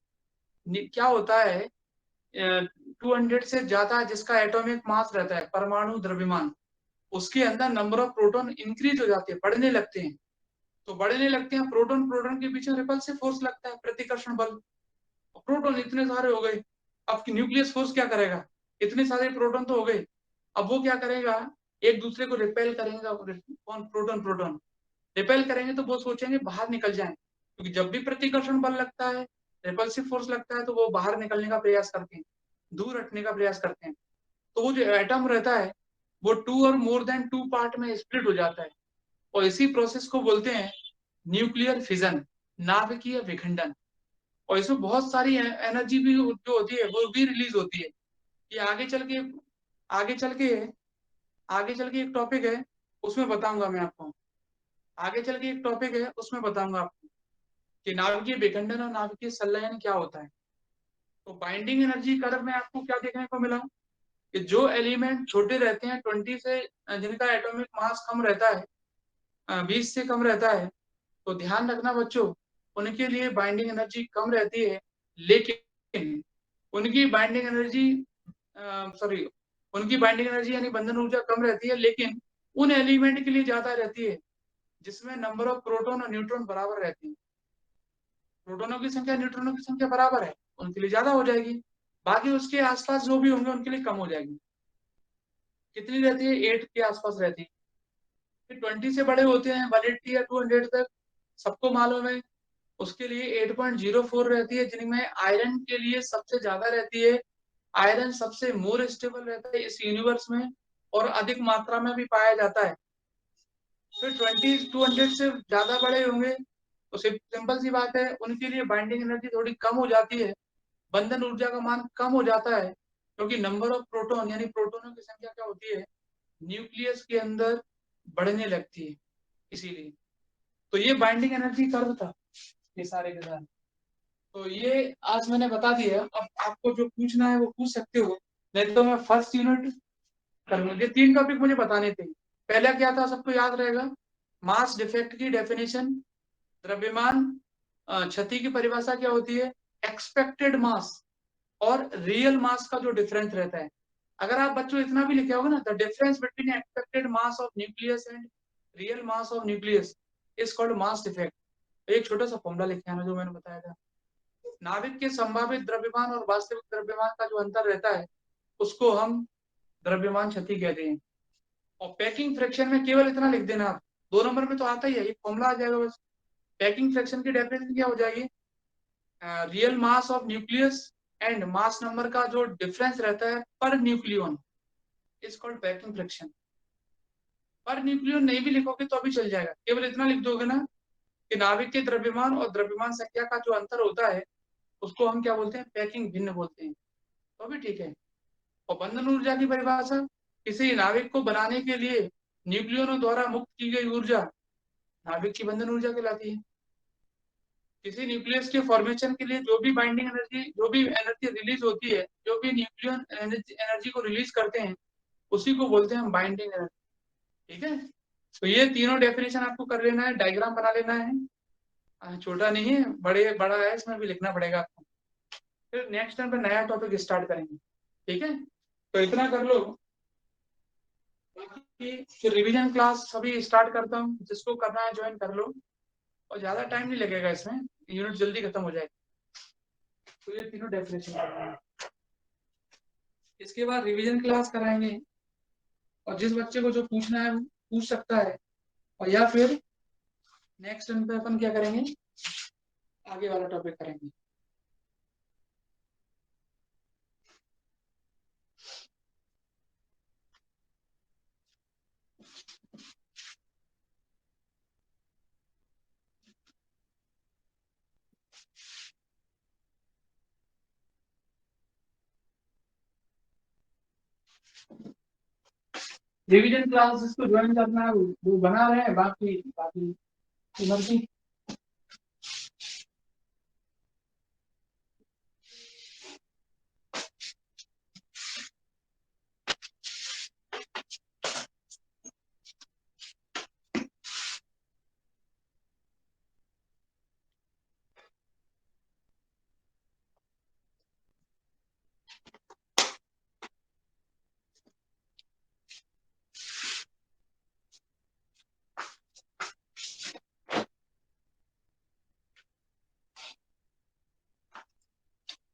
क्या होता है, 200 से ज्यादा जिसका एटॉमिक मास रहता है परमाणु द्रव्यमान, उसके अंदर नंबर ऑफ प्रोटॉन इंक्रीज हो जाते हैं, बढ़ने लगते हैं। तो बढ़ने लगते हैं, प्रोटॉन प्रोटॉन के पीछे रिपल्सिव फोर्स लगता है, प्रतिकर्षण बल। प्रोटॉन इतने सारे हो गए, अब न्यूक्लियस फोर्स क्या करेगा? इतने सारे प्रोटॉन तो हो गए, अब वो क्या करेगा? एक दूसरे को रिपेल करेंगे। कौन? प्रोटॉन प्रोटॉन रिपेल करेंगे तो वो सोचेंगे बाहर निकल जाएं, क्योंकि जब भी प्रतिकर्षण बल लगता है, रिपल्सिव फोर्स लगता है, तो वो बाहर निकलने का प्रयास करते हैं, दूर हटने का प्रयास करते हैं। तो वो जो एटम रहता है वो 2 और मोर देन 2 पार्ट में स्प्लिट हो जाता है, और इसी प्रोसेस को बोलते हैं न्यूक्लियर फिजन, नाभिकीय विखंडन। और इसमें बहुत सारी एनर्जी भी जो होती है वो भी रिलीज होती है। ये आगे चल के आगे चल के एक टॉपिक है, उसमें बताऊंगा मैं आपको। आगे चल के एक टॉपिक है उसमें बताऊंगा आपको कि नाभिकीय विखंडन और नाभिकीय संलयन क्या होता है। तो बाइंडिंग एनर्जी कर्व में आपको क्या देखने को मिला कि जो एलिमेंट छोटे रहते हैं 20 से, जिनका एटॉमिक मास कम रहता है, 20 से कम रहता है, तो ध्यान रखना बच्चों, उनके लिए बाइंडिंग एनर्जी कम रहती है। लेकिन उनकी बाइंडिंग एनर्जी सॉरी उनकी बाइंडिंग एनर्जी यानी बंधन ऊर्जा कम रहती है, लेकिन उन एलिमेंट के लिए ज्यादा रहती है जिसमें नंबर ऑफ प्रोटॉन और न्यूट्रॉन बराबर रहती है। प्रोटॉनों की संख्या न्यूट्रॉनों की संख्या बराबर है, उनके लिए ज्यादा हो जाएगी, बाकी उसके आसपास जो भी होंगे उनके लिए कम हो जाएगी। कितनी रहती है? 8 के आसपास रहती है। फिर 20 से बड़े होते हैं 180 या 200 तक, सबको मालूम है उसके लिए 8.04 रहती है, जिनमें आयरन के लिए सबसे ज्यादा रहती है। आयरन सबसे मोर स्टेबल रहता है इस यूनिवर्स में, और अधिक मात्रा में भी पाया जाता है। फिर 200 से ज्यादा बड़े होंगे तो सिंपल सी बात है, उनके लिए बाइंडिंग एनर्जी थोड़ी कम हो जाती है, बंधन ऊर्जा का मान कम हो जाता है, क्योंकि नंबर ऑफ प्रोटॉन यानी प्रोटॉनों की संख्या क्या होती है न्यूक्लियस के अंदर बढ़ने लगती है, इसीलिए। तो ये बाइंडिंग एनर्जी कर्व था, ये सारे के सारे। तो ये आज मैंने बता दिया, अब आपको जो पूछना है वो पूछ सकते हो, नहीं तो मैं फर्स्ट यूनिट करूंगा। ये 3 टॉपिक मुझे बताने थे। पहला क्या था सबको याद रहेगा, मास डिफेक्ट की डेफिनेशन, द्रव्यमान क्षति की परिभाषा क्या होती है, एक्सपेक्टेड मास और रियल मास का जो डिफरेंस रहता है। अगर आप बच्चों इतना भी लिखे होगे ना, the difference between expected mass of nucleus and real mass of nucleus is called mass defect. एक छोटा सा फॉर्मूला लिखे आना जो मैंने बताया था। नाभिक के संभावित द्रव्यमान और वास्तविक द्रव्यमान का जो अंतर रहता है उसको हम द्रव्यमान क्षति कहते हैं। और पैकिंग फ्रैक्शन में केवल इतना लिख देना आप, 2 नंबर में तो आता ही है, ये फॉर्मूला आ जाएगा बस। पैकिंग फ्रैक्शन की डेफिनेशन क्या हो जाएगी, real mass of nucleus and mass number का जो डिफरेंस रहता है पर nucleon is called packing fraction. Per nucleon नहीं भी लिखोगे तो अभी चल जाएगा, केवल इतना लिख दोगे ना कि नाभिक के द्रव्यमान और द्रव्यमान संख्या का जो अंतर होता है उसको हम क्या बोलते हैं, पैकिंग भिन्न बोलते हैं, तो भी ठीक है। और बंधन ऊर्जा की परिभाषा, किसी नाभिक को बनाने के लिए न्यूक्लियनों द्वारा मुक्त की गई ऊर्जा नाभिक की बंधन ऊर्जा कहलाती है। किसी न्यूक्लियस के फॉर्मेशन के लिए जो भी बाइंडिंग एनर्जी, जो भी एनर्जी रिलीज होती है, जो भी न्यूक्लियन एनर्जी को रिलीज करते हैं उसी को बोलते हैं हम बाइंडिंग एनर्जी। ठीक है, तो ये तीनों डेफिनेशन आपको कर लेना है, डायग्राम बना लेना है, छोटा नहीं है, बड़ा है, इसमें भी लिखना पड़ेगा आपको। फिर नेक्स्ट टाइम पे नया टॉपिक स्टार्ट करेंगे। ठीक है, तो इतना कर लो, फिर रिवीजन क्लास अभी स्टार्ट करता हूँ, जिसको करना है ज्वाइन कर लो, और ज्यादा टाइम नहीं लगेगा इसमें, यूनिट जल्दी खत्म हो जाएगा। तो ये तीनों डेफिनेशन कराएंगे, इसके बाद रिवीजन क्लास कराएंगे, और जिस बच्चे को जो पूछना है वो पूछ सकता है, और या फिर नेक्स्ट टाइम पे अपन क्या करेंगे, आगे वाला टॉपिक करेंगे। रिवीजन क्लास जिसको ज्वाइन करना है वो बना रहे हैं, बाकी बाकी मर्जी।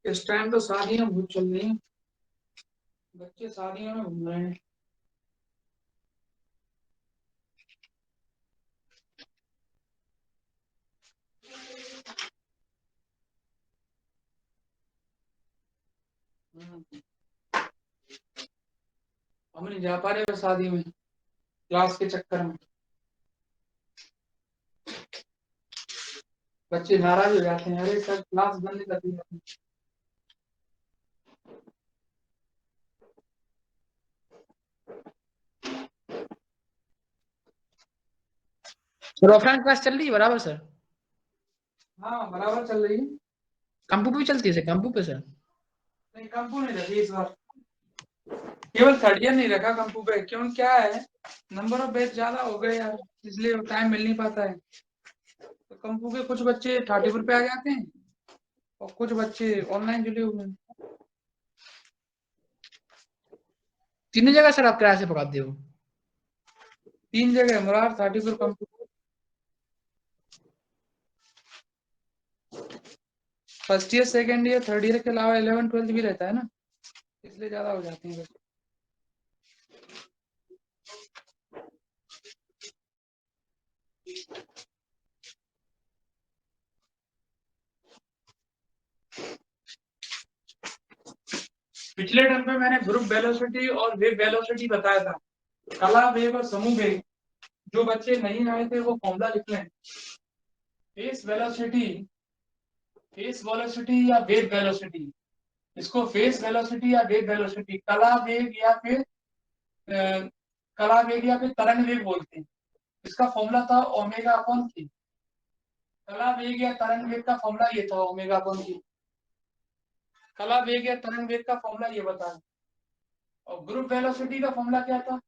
इस टाइम तो शादियां बहुत चल रही हैं, बच्चे शादियों में घूम रहे हैं। हम नहीं जा पा रहे शादी में, क्लास के चक्कर में बच्चे नाराज हो जाते हैं, अरे सर क्लास बंद कर दी आपने। सर ऑफलाइन क्लास चल रही है बराबर सर? हाँ बराबर चल रही है। कंपू पे भी चलती है सर? कंपू पे सर? नहीं कंपू नहीं रखी इस बार, केवल थर्ड ईयर नहीं रखा कंपू पे, क्यों क्या है, नंबर ऑफ बैच ज्यादा हो गए यार, इसलिए टाइम मिल नहीं पाता है। तो कंपू के कुछ बच्चे 34 पे आ जाते हैं, और कुछ बच्चे ऑनलाइन जुड़े हुए हैं। तीनों जगह सर आप किराए से पढ़ाते हो? 3 जगह, Murar, 34, Kampu. First year, second year, third year के अलावा 11 12 भी रहता है ना, इसलिए ज्यादा हो जाते हैं बच्चे। पिछले टर्म में मैंने ग्रुप वेलोसिटी और वेव वेलोसिटी बताया था, कला वेग और समूह वेग। जो बच्चे नहीं आए थे वो फॉर्मूला लिख लें, फेस वेलोसिटी, फेस वेलोसिटी या वेव वेलोसिटी, इसको फेस वेलोसिटी या वेव वेलोसिटी, कला वेग या फिर कला वेग या फिर तरंग वेग बोलते हैं। इसका फॉर्मूला था ओमेगा अपॉन की। कला वेग या तरंग वेग का फॉर्मूला ये था ओमेगा अपॉन की। कला वेग या तरंग वेग का फॉर्मूला ये बता, और ग्रुप वेलोसिटी का फॉर्मूला क्या था,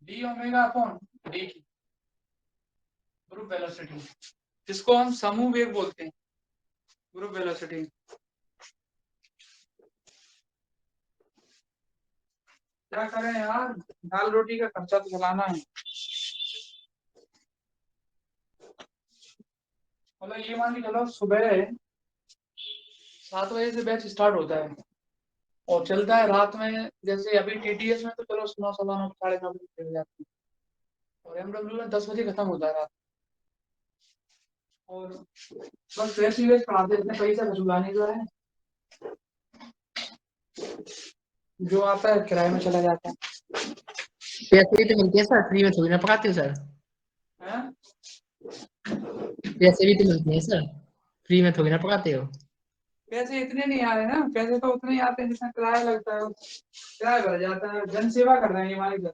डी ओमेगा अपॉन डी की, ग्रुप वेलोसिटी, जिसको हम समूह वेग बोलते हैं, ग्रुप वेलोसिटी। क्या करें यार, दाल रोटी का खर्चा तो चलाना है। मतलब ये मान के चलो सुबह 7 बजे से बैच स्टार्ट होता है और चलता है रात में, जैसे अभी टीटीएस में तो चलो 9, सवा 9, 9:30 बजे चल जाती है, और एमडब्ल्यू में 10 बजे खत्म होता है रात। और बस वैसे ही पढ़ाते, इतने पैसा वसूलाने जो है, जो आता है किराए में चला जाता है। पैसे भी तो मिलते हैं सर, फ्री में थोड़ी ना पढ़ाते हो सर। हैं? पैसे भी तो मिलते हैं सर, फ्री में थोड़ी ना पढ़ाते हो। पैसे इतने नहीं आ रहे ना, पैसे तो उतने ही आते हैं जितना किराया लगता है, किराया भर जाता है। जन सेवा कर रहे हैं ये हमारे घर।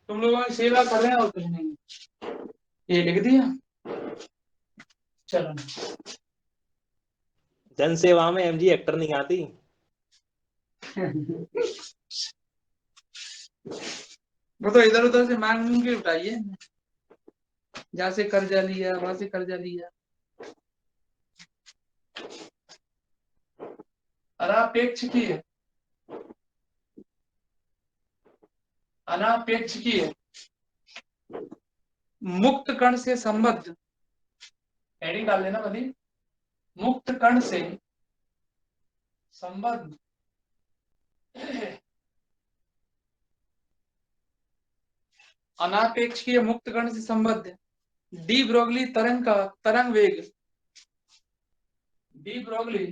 तुम लोगों की सेवा कर रहे हैं और कुछ नहीं। ये लिख दिया, चलो। जन सेवा में एमजी एक्टर नहीं आती। वो तो इधर उधर से मांग मूंग के उठाइए, जहाँ से कर्जा लिया वहां से कर्जा लिया। अनापेक्षिकीय, अनापेक्षिकीय मुक्त कण से संबद्ध, हेडिंग डाल देना भली, मुक्त कण से संबद्ध अनापेक्षीय मुक्त कण से संबद्ध डी ब्रोगली तरंग का तरंग वेग, डी ब्रोगली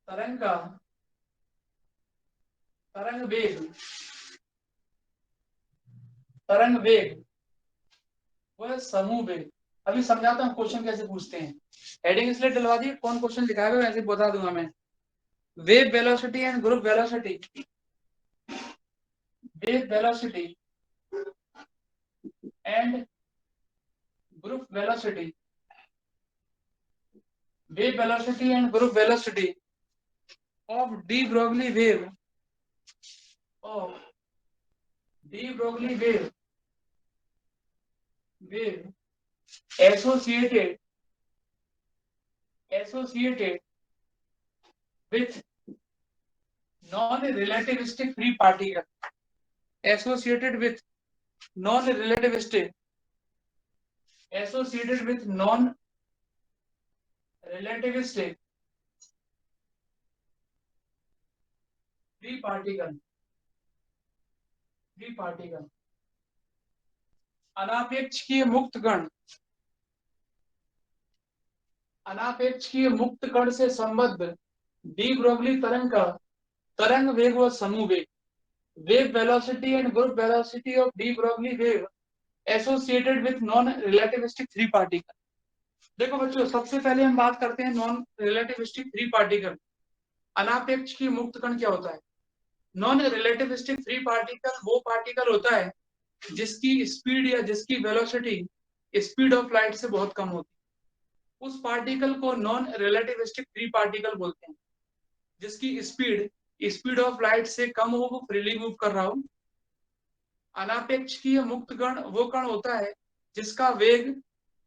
तरंग का तरंग वेग, तरंग वेग वह समूह वेग। अभी समझाता हूँ क्वेश्चन कैसे पूछते हैं। हेडिंग इसलिए डलवा दी, कौन क्वेश्चन लिखा है वैसे बता दूंगा मैं। Wave velocity and group velocity, wave velocity and group velocity, wave velocity and group velocity of de Broglie wave, of de Broglie wave associated with non-relativistic free particle, associated with non-relativistic free particle, अनापेक्षीय मुक्त कण, अनापेक्षीय मुक्त कण से संबद्ध de Broglie तरंग का तरंग वेग व समूह वेग, wave velocity and group velocity of de Broglie wave associated with non relativistic free particle. देखो बच्चों, सबसे पहले हम बात करते हैं नॉन रिलेटिविस्टिक फ्री पार्टिकल। अनापेक्षीय मुक्त कण क्या होता है? नॉन रिलेटिविस्टिक फ्री पार्टिकल वो पार्टिकल होता है जिसकी स्पीड या जिसकी वेलोसिटी स्पीड ऑफ लाइट से बहुत कम होती है। उस पार्टिकल को नॉन रिलेटिविस्टिक फ्री पार्टिकल बोलते हैं, जिसकी स्पीड ऑफ लाइट से कम हो, वो फ्रीली मूव कर रहा हो। अनापेक्षीय मुक्त कण वो कण होता है जिसका वेग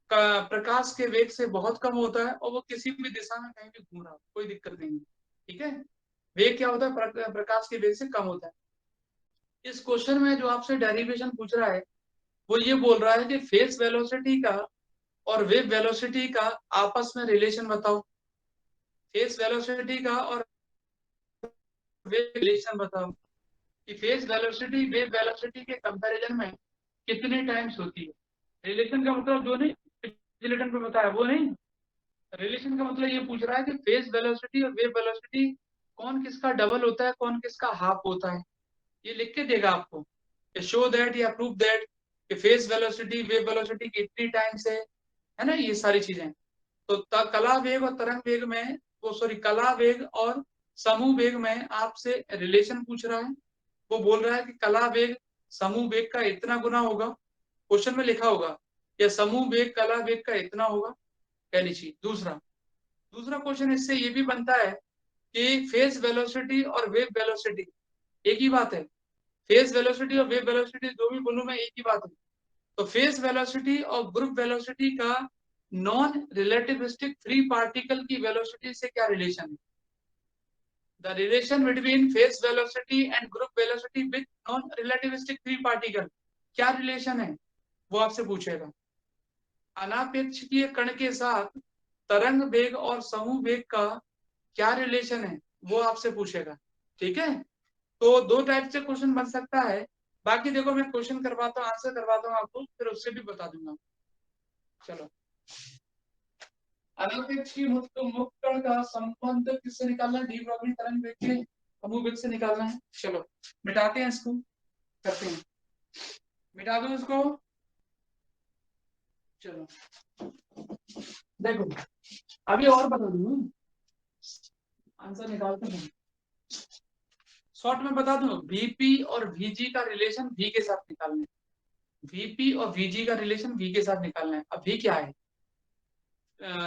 प्रकाश के वेग से बहुत कम होता है और वो किसी भी दिशा में कहीं भी घूम रहा हो, कोई दिक्कत नहीं है। ठीक है, वेग क्या होता है? प्रकाश के वेग से कम होता है। इस क्वेश्चन में जो आपसे डेरिवेशन पूछ रहा है वो ये बोल रहा है कि फेस वेलोसिटी का और वेव वेलोसिटी का आपस में रिलेशन बताओ। फेस वेलोसिटी का और वेव रिलेशन बताओ कि फेस वेलोसिटी वेव वेलोसिटी के कंपैरिजन में कितने टाइम्स होती है। रिलेशन का मतलब जो नहीं रिलेशन पे बताया वो नहीं, रिलेशन का मतलब ये पूछ रहा है कि फेस वेलोसिटी और वेव वेलोसिटी कौन किसका डबल होता है, कौन किसका हाफ होता है। ये लिख के देगा आपको, शो दैट या प्रूव दैट कि फेस वेलोसिटी वेव वेलोसिटी की इतनी टाइम्स है ना, ये सारी चीजें। तो कला वेग और तरंग वेग में वो सॉरी कला वेग और समूह वेग में आपसे रिलेशन पूछ रहा है। वो बोल रहा है कि कला वेग समूह वेग का इतना गुना होगा, क्वेश्चन में लिखा होगा, या समूह वेग कला वेग का इतना होगा, कह लीजिए। दूसरा क्वेश्चन इससे ये भी बनता है कि फेस वेलोसिटी और वेव वेलोसिटी एक ही बात है। फेस वेलोसिटी और वेव वेलोसिटी जो भी बोलूं मैं एक ही बात है। तो फेस वेलोसिटी और ग्रुप वेलोसिटी का नॉन रिलेटिविस्टिक फ्री पार्टिकल की वेलोसिटी से क्या रिलेशन है? The relation between face velocity and group velocity with non relativistic free particle, क्या रिलेशन है वो आपसे पूछेगा। अनापेक्षिकीय कण के साथ तरंग वेग और समूह वेग का क्या रिलेशन है वो आपसे पूछेगा। ठीक है, तो दो टाइप से क्वेश्चन बन सकता है। बाकी देखो मैं क्वेश्चन करवाता हूँ, आंसर करवाता हूँ आपको, फिर उससे भी बता दूंगा। चलो, अनापेक्षिकीय मुक्त मुक्त कण का संबंध किससे निकालना है? डी ब्रोगली तरंग वेग के समूह वेग से निकालना है। चलो मिटाते हैं इसको, करते हैं, मिटा दो इसको। चलो देखो, अभी और बता दूं, आंसर निकालते हैं, शॉर्ट में बता दूं, वीपी और वीजी का रिलेशन वी के साथ निकालना है। वीपी और वीजी का रिलेशन वी के साथ निकालना है। अब वी क्या है?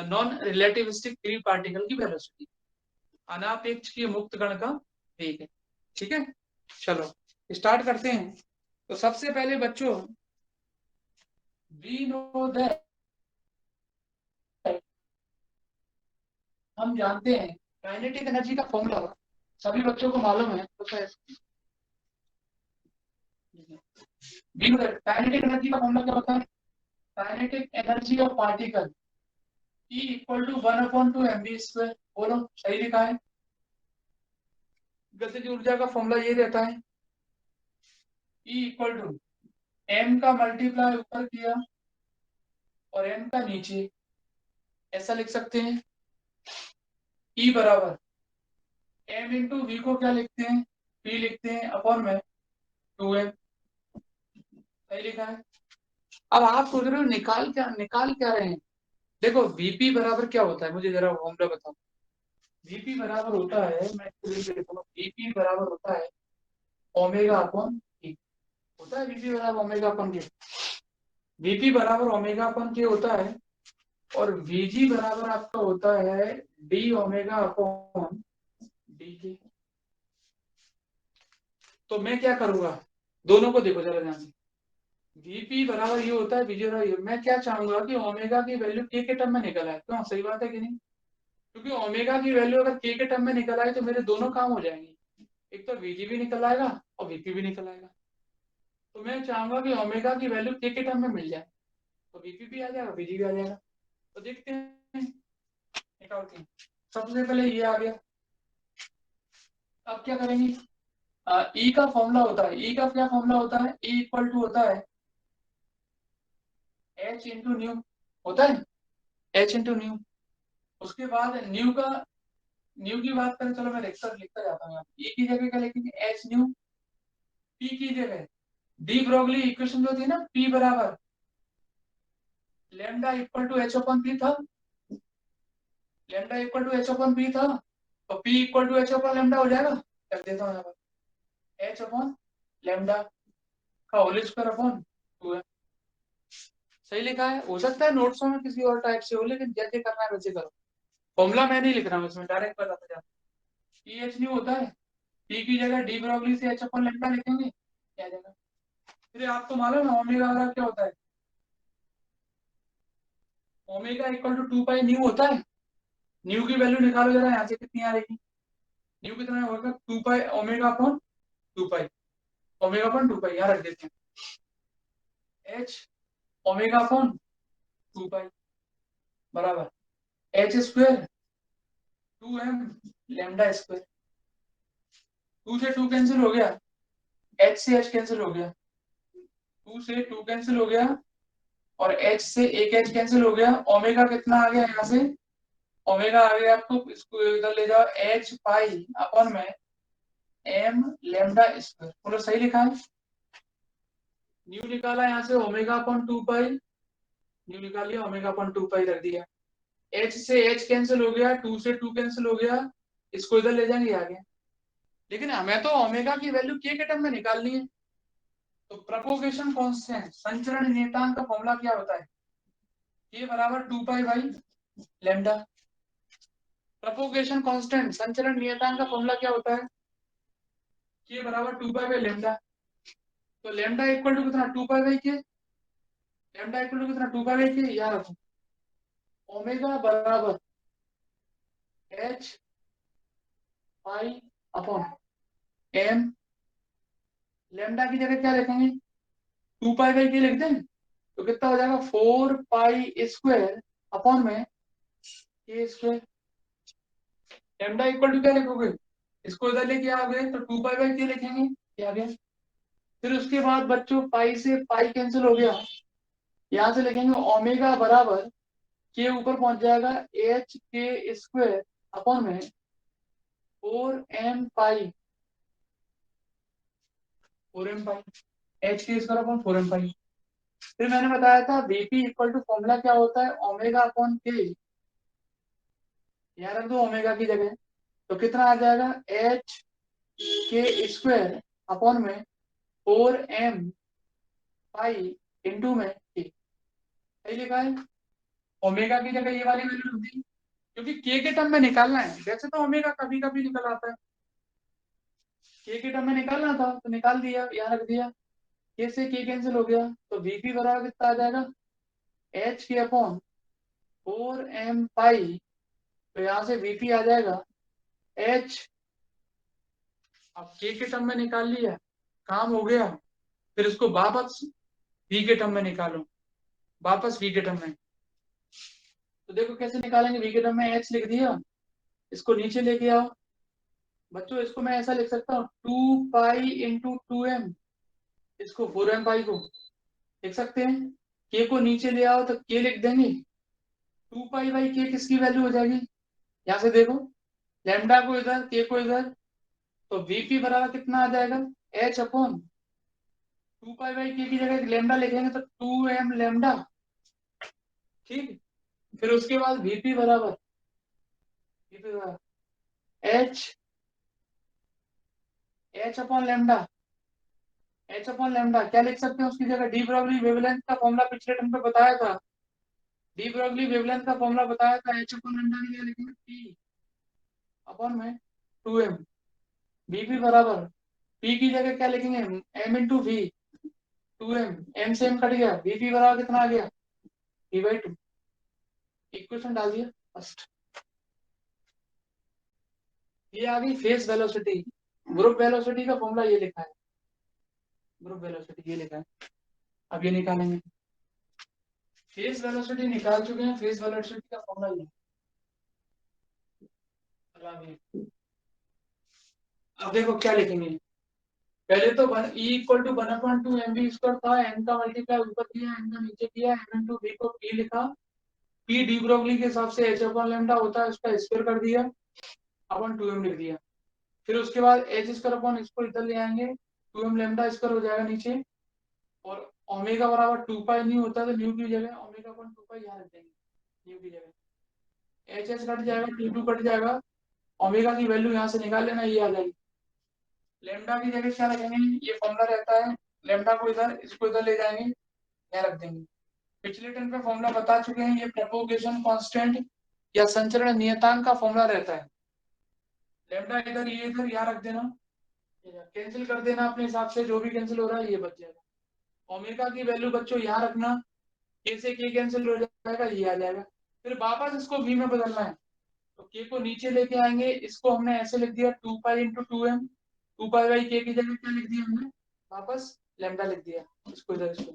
नॉन रिलेटिविस्टिक फ्री पार्टिकल की वेलोसिटी, अनापेक्षिकीय मुक्त कण का वेग है। ठीक है, चलो स्टार्ट करते हैं। तो सबसे पहले बच्चों, वी नो दैट, हम जानते हैं काइनेटिक एनर्जी का फॉर्मूला सभी बच्चों को मालूम है। तो we know that kinetic energy का फॉर्मूला क्या होता है? Kinetic energy of particle E equal to 1/2 mv²। बोलो सही लिखा है? गतिज ऊर्जा का फॉर्मूला ये रहता है, E इक्वल टू m का मल्टीप्लाई ऊपर किया और m का नीचे, ऐसा लिख सकते हैं। E बराबर m इंटू वी को क्या लिखते हैं? P लिखते हैं अपॉन में 2m। सही लिखा है? अब आप सोच रहे हो निकाल क्या रहे हैं? देखो Vp बराबर क्या होता है, मुझे जरा फॉर्मूला बताओ। Vp बराबर होता है, मैं Vp बराबर होता है ओमेगा अपॉन E। होता है Vp बराबर ओमेगा अपन के, Vp बराबर ओमेगा अपन के होता है, और Vg बराबर आपका होता है डी ओमेगा अपॉन डी के। तो मैं क्या करूंगा, दोनों को देखो जरा ध्यान से, Vp बराबर ये होता है, Vg बराबर ये। मैं क्या चाहूंगा कि ओमेगा की वैल्यू के टर्म में निकल आए। क्यों, सही बात है कि नहीं? क्योंकि ओमेगा की वैल्यू अगर के टर्म में निकल आए तो मेरे दोनों काम हो जाएंगे, एक तो Vg भी निकल आएगा और Vp भी निकल आएगा। तो मैं चाहूंगा कि ओमेगा की वैल्यू के टर्म में मिल जाए, तो Vp भी आ जाएगा, Vg भी आ जाएगा। तो देखते हैं, निकालते हैं। सबसे पहले ये आ गया। अब क्या करेंगे? ई का फॉर्मूला होता है, ई का क्या फॉर्मूला होता है? ई इक्वल टू होता है एच इंटू न्यू, होता है एच इंटू न्यू। उसके बाद न्यू का, न्यू की बात करें, चलो मैं लिखता जाता हूँ। ई की जगह क्या लिखेंगे? H new. पी की जगह डी ब्रोगली इक्वेशन जो थी ना, पी बराबर lambda equal to h upon p था, lambda equal to h upon p था, तो p equal to h upon lambda हो जाएगा। कर देता हूँ यहाँ पर, एच अपन लेमडा का होल स्क्वायर अपन 2 है। सही लिखा है? हो सकता है नोट्सों में किसी और टाइप से हो, लेकिन जैसे करना है वैसे करो। फॉर्मूला मैं नहीं लिख रहा हूँ इसमें, डायरेक्ट बताता जाता हूँ। एच न्यू होता है, पी की जगह डी ब्रोगली से एच अपन लेमडा लिखेंगे, क्या जाएगा। फिर आपको मालूम है ओमेगा वाला क्या होता है? Omega equal to 2 pi nu होता है। न्यू की वैल्यू निकालो जरा, यहाँ से कितनी आ रही? न्यू कितना होगा? 2 पाई ओमेगा अपॉन 2 पाई, ओमेगा अपॉन 2 पाई यहाँ रख देते हैं। एच ओमेगा अपॉन 2 पाई बराबर H square 2m lambda square. 2 से 2 कैंसिल हो गया, एच से एच कैंसिल हो गया, 2 से 2 कैंसिल हो गया, और एच से एक एच कैंसिल हो गया। ओमेगा कितना आ गया यहाँ से? ओमेगा आ गया आपको, इसको इधर ले जाओ, एच पाई अपॉन में एम लेमडा स्क्वायर। बोलो सही लिखा है? न्यू निकाला यहाँ से ओमेगा अपॉन 2 पाई, न्यू निकाल लिया, ओमेगा अपॉन 2 पाई रख दिया। एच से एच कैंसिल हो गया, 2 से 2 कैंसिल हो गया, इसको इधर ले जाएंगे आगे। लेकिन हमें तो ओमेगा की वैल्यू के टर्म में निकालनी है। तो प्रोपोगेशन कांस्टेंट, संचरण नियतांक का फॉर्मूला क्या होता है? के बराबर 2 pi by lambda. Propagation constant, संचरण नियतांक का फॉर्मूला क्या होता है? के बराबर 2 पाई बाई लेमडा। तो लेमडा इक्वल टू कितना? 2 pi by K. Lambda equal to कितना? 2 पाई बाई के। याद रखो, ओमेगा बराबर H pi upon M, lambda की जगह क्या लिखेंगे 2 पाई बाई के लिख दें तो कितना हो जाएगा 4 पाई स्क्वायर अपॉन में के स्क्वायर। लेमडा इक्वल टू क्या लिखोगे, इसको इधर लेके आओगे तो 2 पाई बाई के लिखेंगे, ये आ गया। फिर उसके बाद बच्चों पाई से पाई कैंसिल हो गया, यहां से लिखेंगे ओमेगा बराबर के ऊपर पहुंच जाएगा एच के स्क्वायर अपॉन में 4m पाई, 4m पाई एच के स्क्वायर अपॉन 4m पाई। फिर मैंने बताया था वीपी इक्वल टू फॉर्मूला क्या होता है ओमेगा अपॉन के, यहाँ रख दो ओमेगा की जगह तो कितना आ जाएगा एच के स्क्वायर अपॉन में 4m पाई इंटू में के, सही लिखा है। ओमेगा की जगह ये वाली वैल्यू रख दी क्योंकि के टर्म में निकालना है, वैसे तो ओमेगा कभी कभी निकल आता है, के टर्म में निकालना था तो निकाल दिया, यहाँ रख दिया, के से के कैंसिल हो गया तो वीपी बराबर कितना आ जाएगा एच के अपॉन 4m पाई, तो यहाँ से वीपी आ जाएगा एच, अब के टर्म में निकाल लिया, काम हो गया। फिर इसको वापस वी के टर्म में निकालो, वापस वी के टर्म में, तो देखो कैसे निकालेंगे, वी के टर्म में एच लिख दिया, इसको नीचे लेके आओ बच्चों, इसको मैं ऐसा लिख सकता हूँ 2 पाई इंटू 2m, इसको 4m पाई को लिख सकते हैं, के को नीचे ले आओ तो के लिख देंगे, 2 पाई बाई के किसकी वैल्यू हो जाएगी, यहाँ से देखो लैम्डा को इधर के को इधर, तो वीपी बराबर कितना आ जाएगा एच अपॉन 2 पाई बाई के की जगह लैम्डा लिखेंगे तो 2m लैम्डा, ठीक। फिर उसके बाद वीपी बराबर H H upon lambda, H upon lambda क्या लिख सकते हैं उसकी जगह, डी ब्रोगली वेवलेंथ का फॉर्मूला पिछले टर्म पे बताया था, डी ब्रोगली वेवलेंथ का फॉर्मूला बताया था, एच अपॉन लैम्डा की जगह लिखेंगे पी अपॉन में 2m, वीपी बराबर पी की जगह क्या लिखेंगे m into V, 2m, m से m कट गया, वीपी बराबर कितना आ गया v/2, इक्वेशन डाल दिया फर्स्ट। ये आ गई फेस वेलोसिटी, ग्रुप वेलोसिटी का फॉर्मूला ये लिखा है, ग्रुप वेलोसिटी ये लिखा है, अब ये निकालेंगे, फेस वेलोसिटी निकाल चुके हैं, फेस वेलोसिटी का फॉर्मूला ये, अब देखो क्या लिखेंगे, पहले तो E इक्वल टू 1/2 mv² था, m का मल्टीप्लाई ऊपर किया, m का नीचे किया, m इंटू v को p लिखा, p डी ब्रोगली के हिसाब से h अपॉन लैम्डा होता है, उसका स्क्वायर कर दिया अपॉन 2m लिख दिया। फिर उसके बाद h स्क्वायर अपॉन इसको इधर ले आएंगे, 2m लैम्डा स्क्वायर हो जाएगा नीचे, और ओमेगा बराबर 2 पाई न्यू होता है तो न्यू की जगह ओमेगा अपॉन 2 पाई यहाँ रख देंगे, न्यू की जगह h कट जाएगा, t2 कट जाएगा, ओमेगा की वैल्यू यहाँ से निकाल लेना, ये आ जाएगी। लेमडा की जगह क्या रखेंगे, ये फॉर्मूला रहता है, लेमडा को इधर इसको इधर ले जाएंगे, यहाँ रख देंगे। पिछले टर्म पे फॉर्मूला बता चुके हैं, ये प्रोपोगेशन कांस्टेंट या संचरण नियतांक का फॉर्मूला रहता है, लेमडा इधर ये इधर यहाँ रख देना, कैंसिल कर देना अपने हिसाब से, जो भी कैंसिल हो रहा है ये बच जाएगा। ओमेगा की वैल्यू बच्चों यहाँ रखना, के से के कैंसिल हो जाएगा, ये आ जाएगा। फिर वापस इसको v में बदलना है, तो के को नीचे लेके आएंगे, इसको हमने ऐसे लिख दिया 2 pi into 2m, 2 pi by के की जगह क्या लिख दिया हमने वापस लैम्डा लिख दिया, इसको इधर इसको।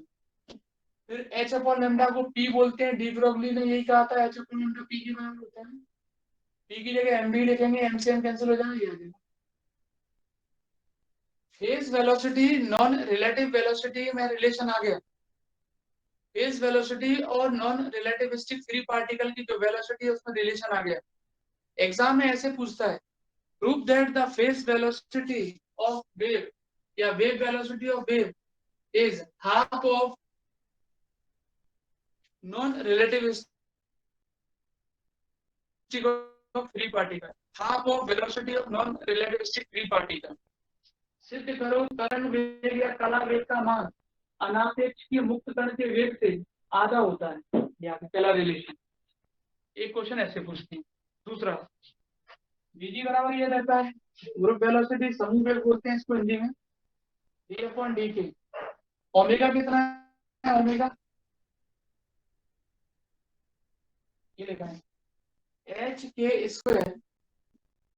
फिर h अपॉन लैम्डा को p बोलते हैं, डी ब्रोगली ने यही कहा था h अपॉन लैम्डा p के बराबर होता है, p की जगह mv लिखेंगे, m से m कैंसिल हो जाएगा, ये आ जाएगा। Phase velocity non relative velocity में रिलेशन आ गया, फेज वेलोसिटी और नॉन रिलेटिविस्टिक फ्री पार्टिकल की जो वेलोसिटी है उसमें रिलेशन आ गया। एग्जाम में ऐसे पूछता है, prove that the phase velocity of wave या wave velocity of wave is half of non relativistic of free particle, half of velocity of non relativistic free particle. सिद्ध करो कर्ण वेग या कला वेग का मान अनापेक्ष की मुक्त कण के वेग से आधा होता है, या पहला रिलेशन। एक क्वेश्चन ऐसे पूछते हैं। दूसरा वीजी बराबर ये रहता है, ग्रुप वेलोसिटी समूह वेग बोलते हैं इसको हिंदी में, डी अपॉन डी के। ओमेगा कितना है, ओमेगा ये लिखा है एच के स्क्वायर